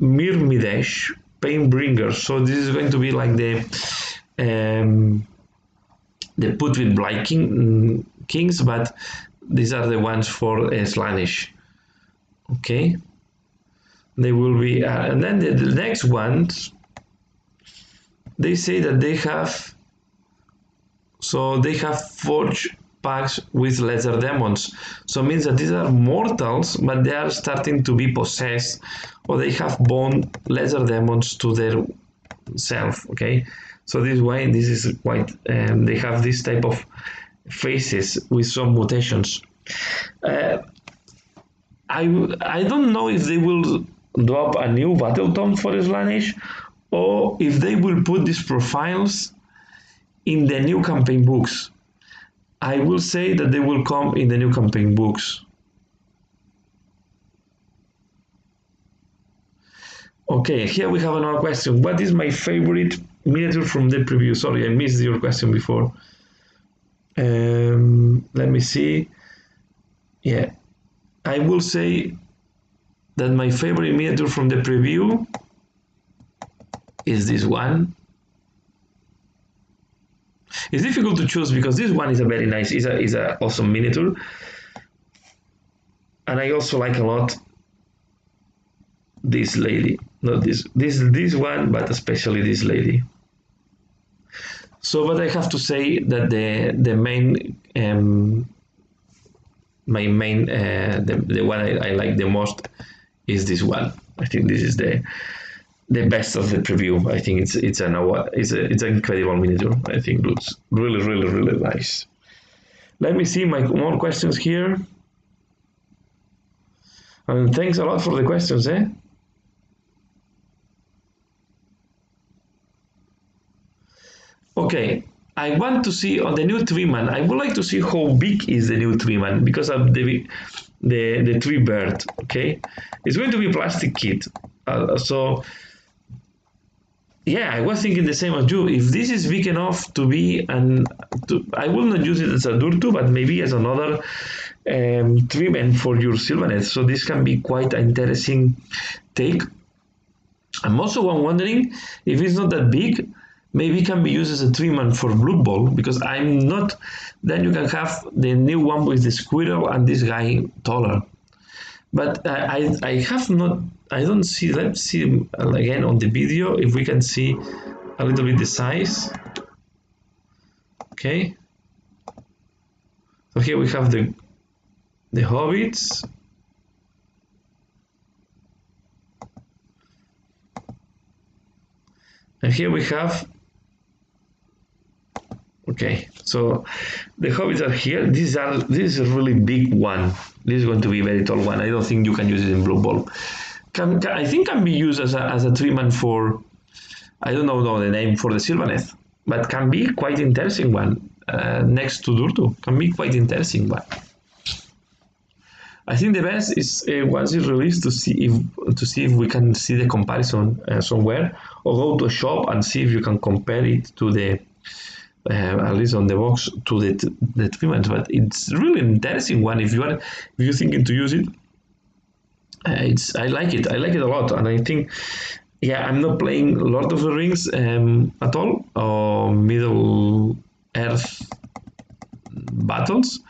Myrmidesh Painbringers. So this is going to be like the put with Blight Kings, but these are the ones for Slaanesh. Okay, they will be, and then the next ones, they say that they have forged pacts with lesser demons. So it means that these are mortals, but they are starting to be possessed, or they have bound lesser demons to their self. Okay, so this way, this is quite. They have this type of faces with some mutations. I don't know if they will drop a new battle tome for Slaanesh, or if they will put these profiles in the new campaign books. I will say that they will come in the new campaign books. Okay, here we have another question. What is my favorite miniature from the preview? Sorry, I missed your question before. Let me see. Yeah, I will say that my favorite miniature from the preview is this one. It's difficult to choose because this one is a very nice, is a awesome miniature, and I also like a lot this lady. Not this one, but especially this lady. So, but I have to say that the main the one I like the most is this one. I think this is the best of the preview. I think it's an incredible miniature. I think it looks really nice. Let me see my more questions here. And thanks a lot for the questions, eh? Okay, I want to see on the new Tree-Man. I would like to see how big is the new Tree-Man because of the tree bird. Okay, it's going to be a plastic kit. So yeah, I was thinking the same as you. If this is big enough to be, I will not use it as a Durtu, but maybe as another treatment for your Sylvaneth. So this can be quite an interesting take. I'm also wondering if it's not that big, maybe it can be used as a treatment for Blood Bowl, because I'm not. Then you can have the new one with the squirrel and this guy taller. But I have not. I don't see. Let's see again on the video if we can see a little bit the size. Okay. So here we have the hobbits. And here we have. Okay, so the hobbits are here. This is a really big one. This is going to be a very tall one. I don't think you can use it in Blood Bowl. I think can be used as a treatment for, I don't know the name for the Sylvaneth, but can be quite interesting one next to Durtu. Can be quite interesting one. I think the best is once it's released to see if we can see the comparison somewhere, or go to a shop and see if you can compare it to the at least on the box to the treatment. But it's really interesting one if you're thinking to use it. I like it. I like it a lot, and I think yeah, I'm not playing Lord of the Rings at all, or Middle Earth battles,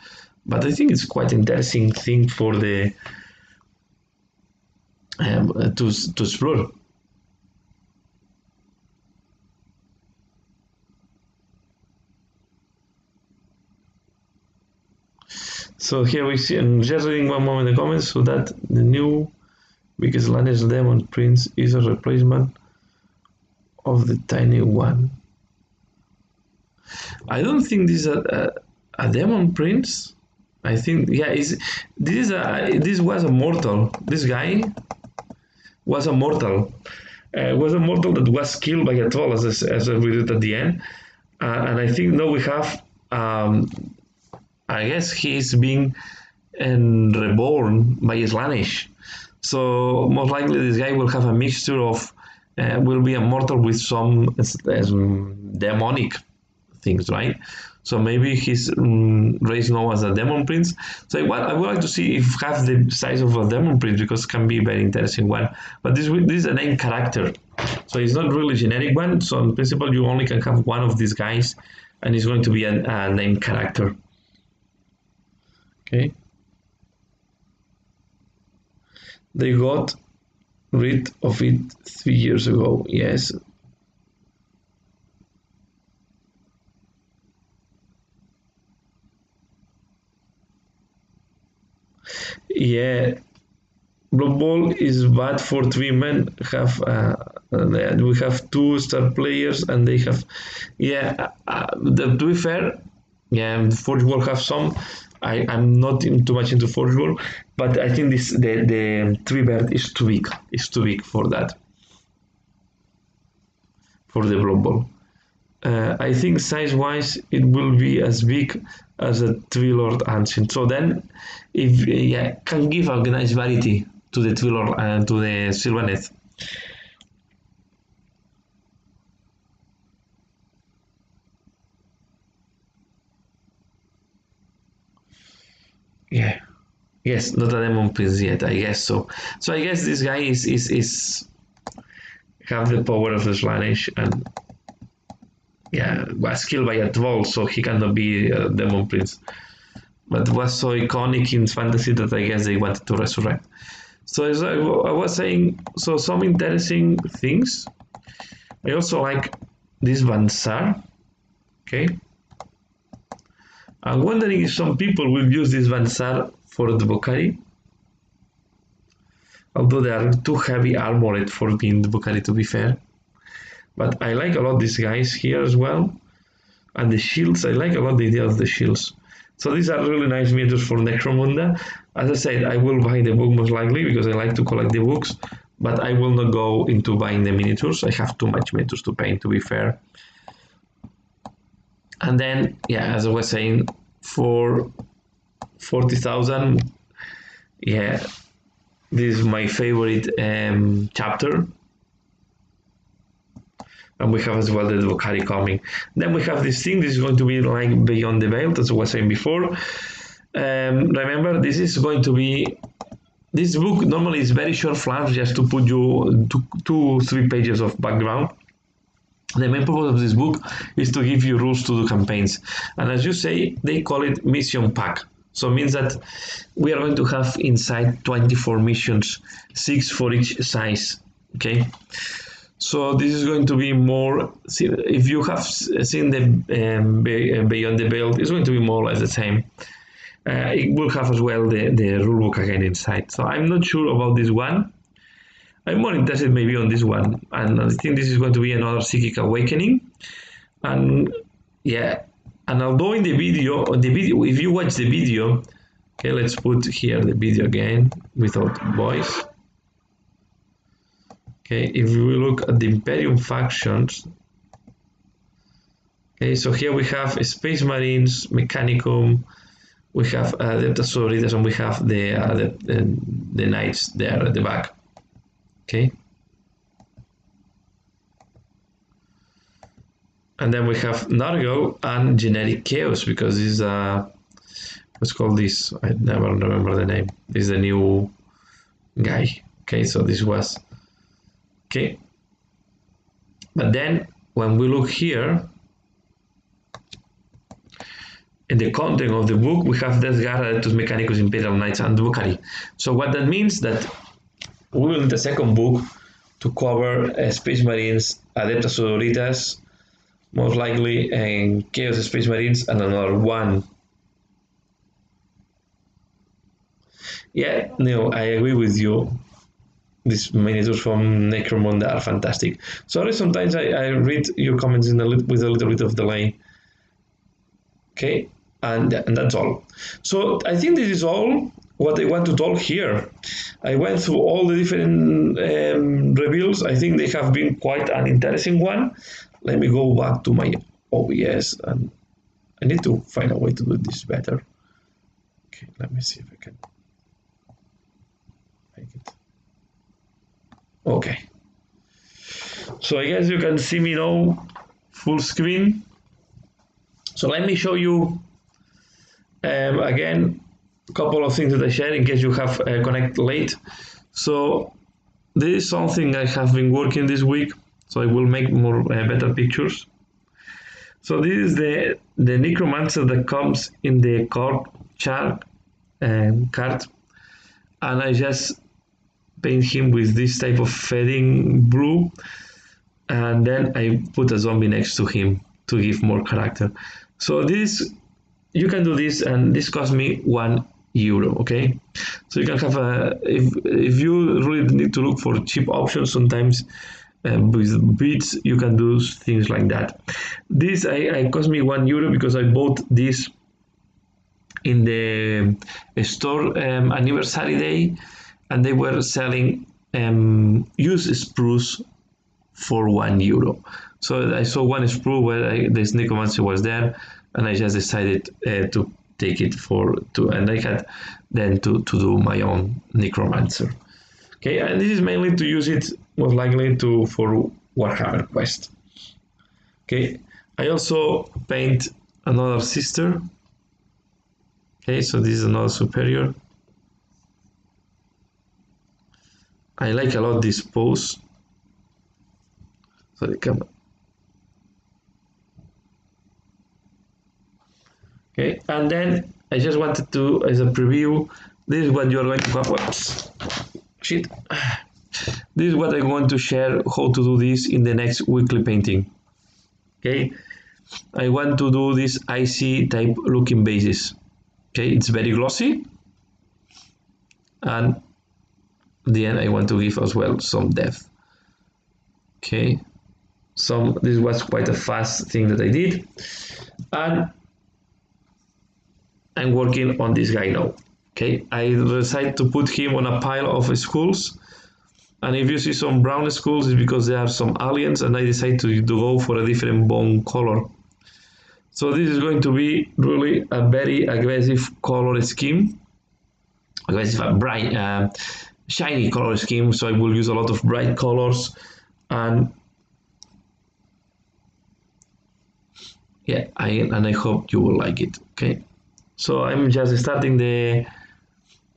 but I think it's quite interesting thing for the to explore. So here we see, and just reading one more in the comments, so that the new biggest Slanesh Demon Prince is a replacement of the tiny one. I don't think this is a Demon Prince. I think yeah, this was a mortal. This guy was a mortal. Was a mortal that was killed by a troll, as we did at the end. And I think now we have. I guess he's being reborn by Slanesh. So most likely this guy will have a mixture of will be a mortal with some demonic things, right? So maybe he's raised now as a demon prince. So I would like to see if have the size of a demon prince, because it can be a very interesting one. But this is a named character, so it's not really generic one. So in principle, you only can have one of these guys, and it's going to be a named character. Okay. They got rid of it 3 years ago. Yes. Yeah. Blood Bowl is bad for 3 men. We have 2 star players, and they have, yeah. To be fair, yeah, Forge World have some. I'm not too much into Forge World, but I think the 3 bird is too big. It's too big for that. For the Blood Bowl. I think size-wise, it will be as big as a 3-Lord Ancient. So then, if can give a nice variety to the 3-Lord and to the Sylvanet. Yeah. Yes, not a demon prince yet. I guess so. So I guess this guy is have the power of the Slanesh, and yeah, was killed by a troll, so he cannot be a demon prince. But was so iconic in fantasy that I guess they wanted to resurrect. So as I was saying, so some interesting things. I also like this Vansar. Okay. I'm wondering if some people will use this Vansar for the Bokari. Although they are too heavy armored for being the Bokari, to be fair. But I like a lot these guys here as well. And the shields, I like a lot the idea of the shields. So these are really nice miniatures for Necromunda. As I said, I will buy the book most likely because I like to collect the books, but I will not go into buying the miniatures. I have too much miniatures to paint, to be fair. And then, yeah, as I was saying, for 40,000, yeah, this is my favorite chapter. And we have as well the Dvokari coming. Then we have this thing. This is going to be like Beyond the Veil, as I was saying before. Remember, this is going to be. This book normally is very short fluff, just to put you 2-3 pages of background. The main purpose of this book is to give you rules to do campaigns. And as you say, they call it mission pack. So it means that we are going to have inside 24 missions, 6 for each size. Okay. So this is going to be more, if you have seen the Beyond the Veil, it's going to be more or less the same. It will have as well the rulebook again inside. So I'm not sure about this one. I'm more interested maybe on this one. And I think this is going to be another Psychic Awakening. And yeah, and although in the video, if you watch the video, okay, let's put here the video again without voice. Okay, if we look at the Imperium factions, okay, so here we have Space Marines, Mechanicum, we have the Tasoritas, and we have the knights there at the back. Okay. And then we have Nargo and Generic Chaos, because this is what's called this? I never remember the name. This is the new guy. Okay, so this was okay. But then when we look here in the content of the book, we have Death Guard, Adeptus Mechanicus, Imperial Knights, and Drukhari. So what that means that we will need a second book to cover Space Marines, Adeptus Sororitas, most likely, and Chaos Space Marines, and another one. Yeah, no, I agree with you. These miniatures from Necromunda are fantastic. Sorry, sometimes I read your comments with a little bit of delay. Okay, and that's all. So I think this is all what I want to talk here. I went through all the different reveals. I think they have been quite an interesting one. Let me go back to my OBS, and I need to find a way to do this better. Okay, let me see if I can make it. Okay. So I guess you can see me now full screen. So let me show you again a couple of things that I shared in case you have connected late. So this is something I have been working this week, so I will make more better pictures. So this is the Necromancer that comes in the card chart card, and I just paint him with this type of fading blue, and then I put a zombie next to him to give more character. So this, you can do this, and this cost me €1. Okay, so you can have a, if you really need to look for cheap options, sometimes with beats you can do things like that. This I cost me €1 because I bought this in the store anniversary day, and they were selling used sprues for €1. So I saw one sprue where this Necromancer was there, and I just decided to take it and I had then to do my own Necromancer. Okay, and this is mainly to use it most likely for Warhammer Quest. Okay, I also paint another sister. Okay, so this is another superior. I like a lot this pose. So the camera. Okay, and then I just wanted to, as a preview, this is what you are going to have. Whoops, shit. This is what I want to share how to do this in the next weekly painting. Okay, I want to do this icy type looking bases. Okay, it's very glossy, and at the end I want to give as well some depth. Okay, this was quite a fast thing that I did, and I'm working on this guy now. Okay, I decided to put him on a pile of skulls, and if you see some brown skulls, it's because there are some aliens, and I decided to go for a different bone color. So this is going to be really a very aggressive color scheme, aggressive, bright, shiny color scheme. So I will use a lot of bright colors, and yeah, I hope you will like it. Okay, so I'm just starting the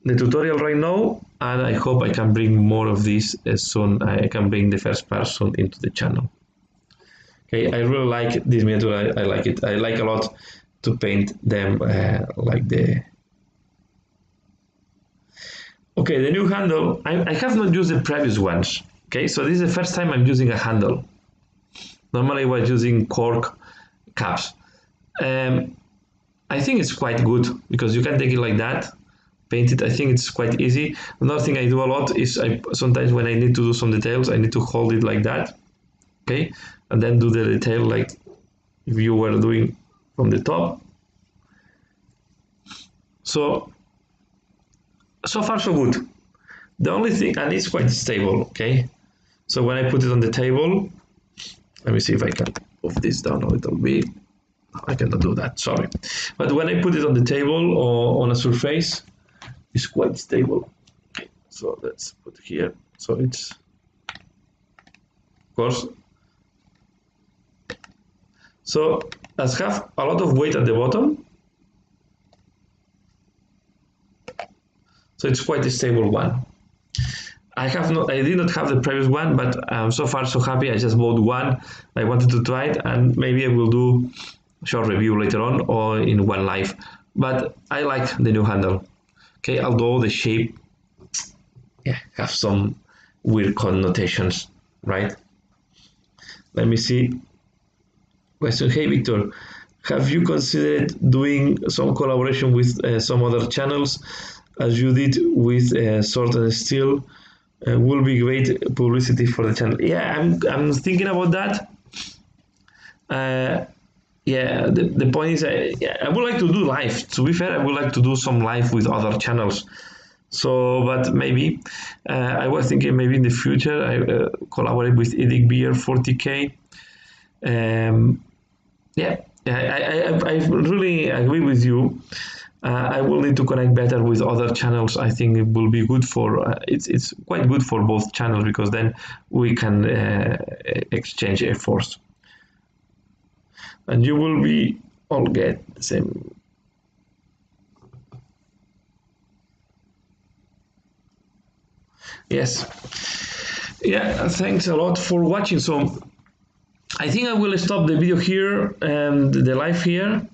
tutorial right now, and I hope I can bring more of this as soon I can bring the first person into the channel. Okay, I really like this miniature. I like it. I like a lot to paint them like the. Okay, the new handle. I have not used the previous ones. Okay, so this is the first time I'm using a handle. Normally I was using cork caps. I think it's quite good because you can take it like that, paint it. I think it's quite easy. Another thing I do a lot is sometimes when I need to do some details, I need to hold it like that. Okay, and then do the detail like if you were doing from the top. So far so good. The only thing, and it's quite stable. Okay, so when I put it on the table, let me see if I can move this down a little bit. I cannot do that, sorry. But when I put it on the table or on a surface, it's quite stable. Okay, so let's put here. So it's, of course, so as have a lot of weight at the bottom, so it's quite a stable one. I did not have the previous one, but I'm so far so happy. I just bought one. I wanted to try it, and maybe I will do a short review later on or in one live. But I like the new handle. Okay, although the shape, yeah, have some weird connotations, right? Let me see. Question: Hey Victor, have you considered doing some collaboration with some other channels, as you did with Sword and Steel? Will be great publicity for the channel. Yeah, I'm thinking about that. Yeah, the point is, I would like to do live. To be fair, I would like to do some live with other channels. So, but maybe I was thinking maybe in the future I collaborate with Edic Beer 40K. Yeah, I really agree with you. I will need to connect better with other channels. I think it will be good for it's quite good for both channels, because then we can exchange efforts, and you will be all get the same. Yes, yeah. Thanks a lot for watching. So I think I will stop the video here and the live here.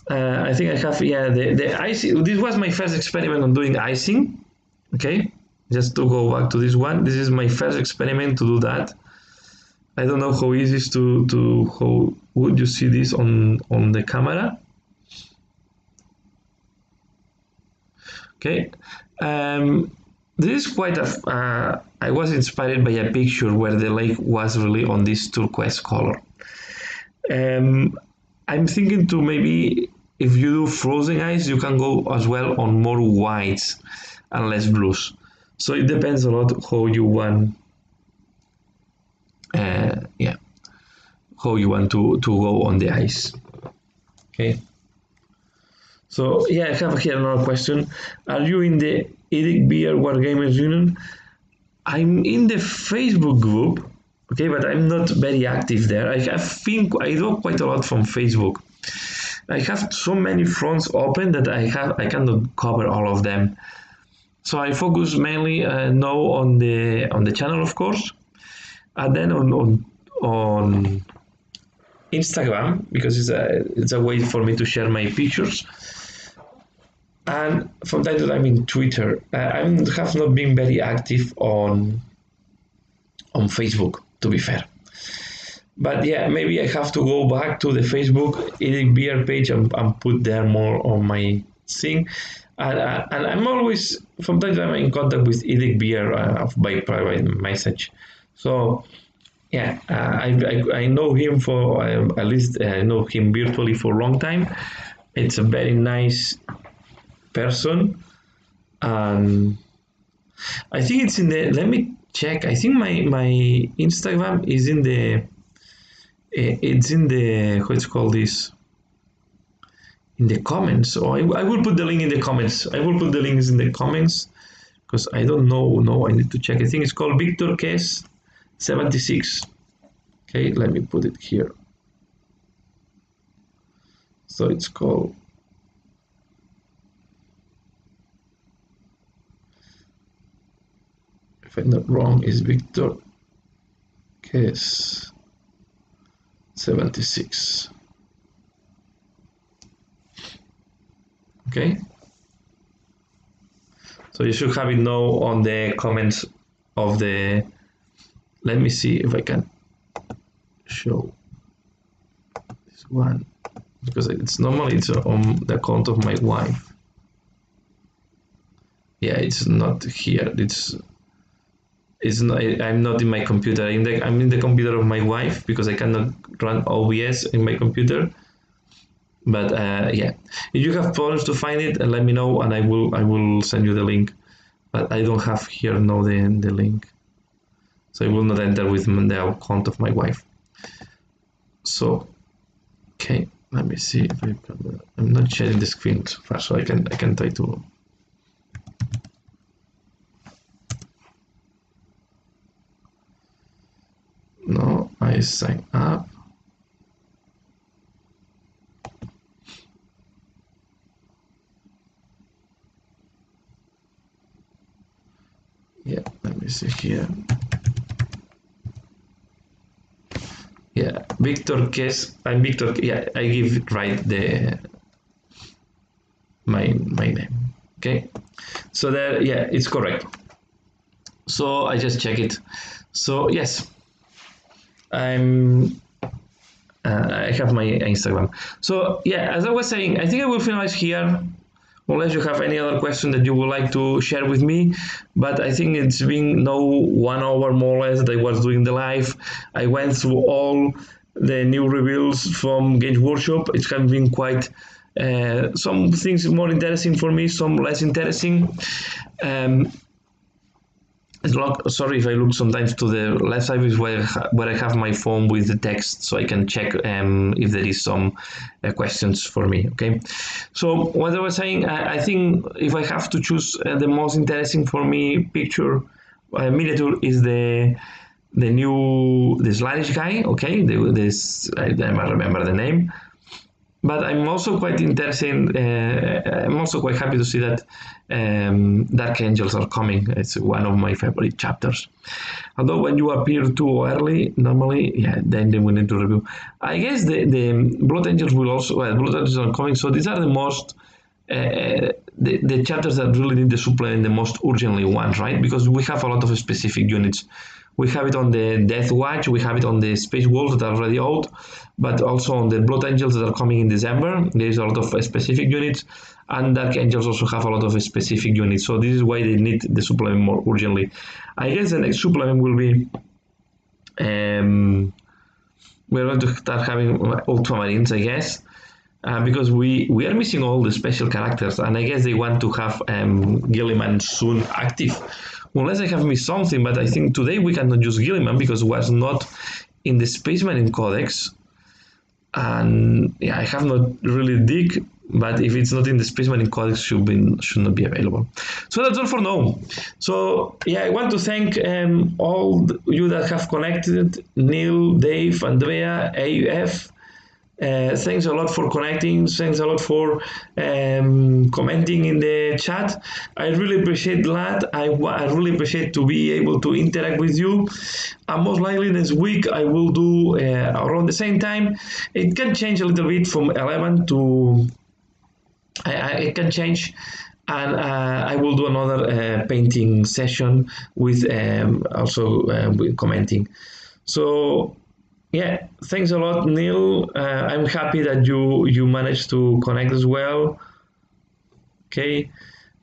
I think I have, yeah, the icing. This was my first experiment on doing icing. Okay, just to go back to this one. This is my first experiment to do that. I don't know how easy it is to how would you see this on the camera. Okay, this is quite a. I was inspired by a picture where the lake was really on this turquoise color. I'm thinking to maybe, if you do frozen ice, you can go as well on more whites and less blues. So it depends a lot how you want, yeah, how you want to go on the ice. Okay. So yeah, I have here another question. Are you in the Edic Beer Wargamers Union? I'm in the Facebook group, okay, but I'm not very active there. I do quite a lot from Facebook. I have so many fronts open that I cannot cover all of them. So I focus mainly now on the channel, of course, and then on Instagram, because it's a way for me to share my pictures. And from time to time in Twitter. I have not been very active on Facebook, to be fair. But yeah, maybe I have to go back to the Facebook Edic Beer page and put there more on my thing. And I'm always, from time to time, in contact with Edic Beer by private message. So yeah, I know him for, at least I know him virtually for a long time. It's a very nice person, and I think it's in the, let me check. I think my Instagram is in the it's in the, how it's called this, in the comments. So I will put the link in the comments. I will put the links in the comments, because I don't know. No, I need to check. I think it's called Victor Case 76. Okay, let me put it here. So it's called, if I'm not wrong, is Victor Case 76. Okay. So you should have it now on the comments of the, let me see if I can show this one, because it's normally it's on the account of my wife. Yeah, it's not here. It's not, I'm not in my computer. I'm in the computer of my wife, because I cannot run OBS in my computer. But yeah, if you have problems to find it, let me know, and I will send you the link. But I don't have here now the link, so I will not enter with the account of my wife. So okay, Let me see if I can, I'm not sharing the screen so far, so I can try to. No, I sign up. Yeah, let me see here. Yeah, Victor Kes. I'm Victor. Yeah, I give right the my name. Okay, so there. Yeah, it's correct. So I just check it. So yes, I'm. I have my Instagram. So yeah, as I was saying, I think I will finish here. Unless you have any other question that you would like to share with me, but I think it's been no 1 hour more or less that I was doing the live. I went through all the new reveals from Games Workshop. It has been quite some things more interesting for me, some less interesting. Um, Sorry if I look sometimes to the left side is where I have my phone with the text, so I can check if there is some questions for me. Okay, so what I was saying, I think if I have to choose the most interesting for me picture miniature is the Slanish guy. Okay, this I never remember the name. But I'm also quite interested. I'm also quite happy to see that Dark Angels are coming. It's one of my favorite chapters. Although when you appear too early, normally, yeah, then we need to review. I guess the Blood Angels will also. Well, Blood Angels are coming. So these are the most. The chapters that really need the supplement the most urgently ones, right? Because we have a lot of specific units. We have it on the Death Watch, we have it on the Space Wolves that are already out, but also on the Blood Angels that are coming in December. There is a lot of specific units, and Dark Angels also have a lot of specific units. So this is why they need the supplement more urgently. I guess the next supplement will be we're going to start having Ultramarines, I guess. Because we are missing all the special characters, and I guess they want to have Gilliman soon active. Unless I have missed something, but I think today we cannot use Gilliman because it was not in the Space Marine Codex. And yeah, I have not really dig, but if it's not in the Space Marine Codex, should not be available. So that's all for now. So yeah, I want to thank all you that have connected: Neil, Dave, Andrea, AUF. Thanks a lot for connecting. Thanks a lot for commenting in the chat. I really appreciate that. I really appreciate to be able to interact with you. And most likely next week I will do around the same time. It can change a little bit from 11 to. It can change. And I will do another painting session with also with commenting. So yeah, thanks a lot, Neil. I'm happy that you managed to connect as well. Okay,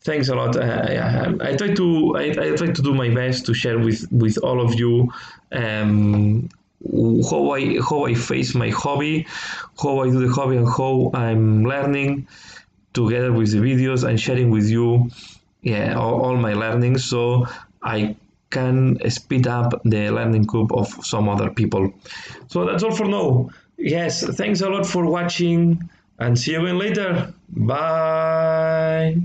thanks a lot. Yeah, I try to do my best to share with all of you how I face my hobby, how I do the hobby, and how I'm learning together with the videos and sharing with you, yeah, all my learnings. So I can speed up the learning curve of some other people. So that's all for now. Yes, thanks a lot for watching and see you again later. Bye.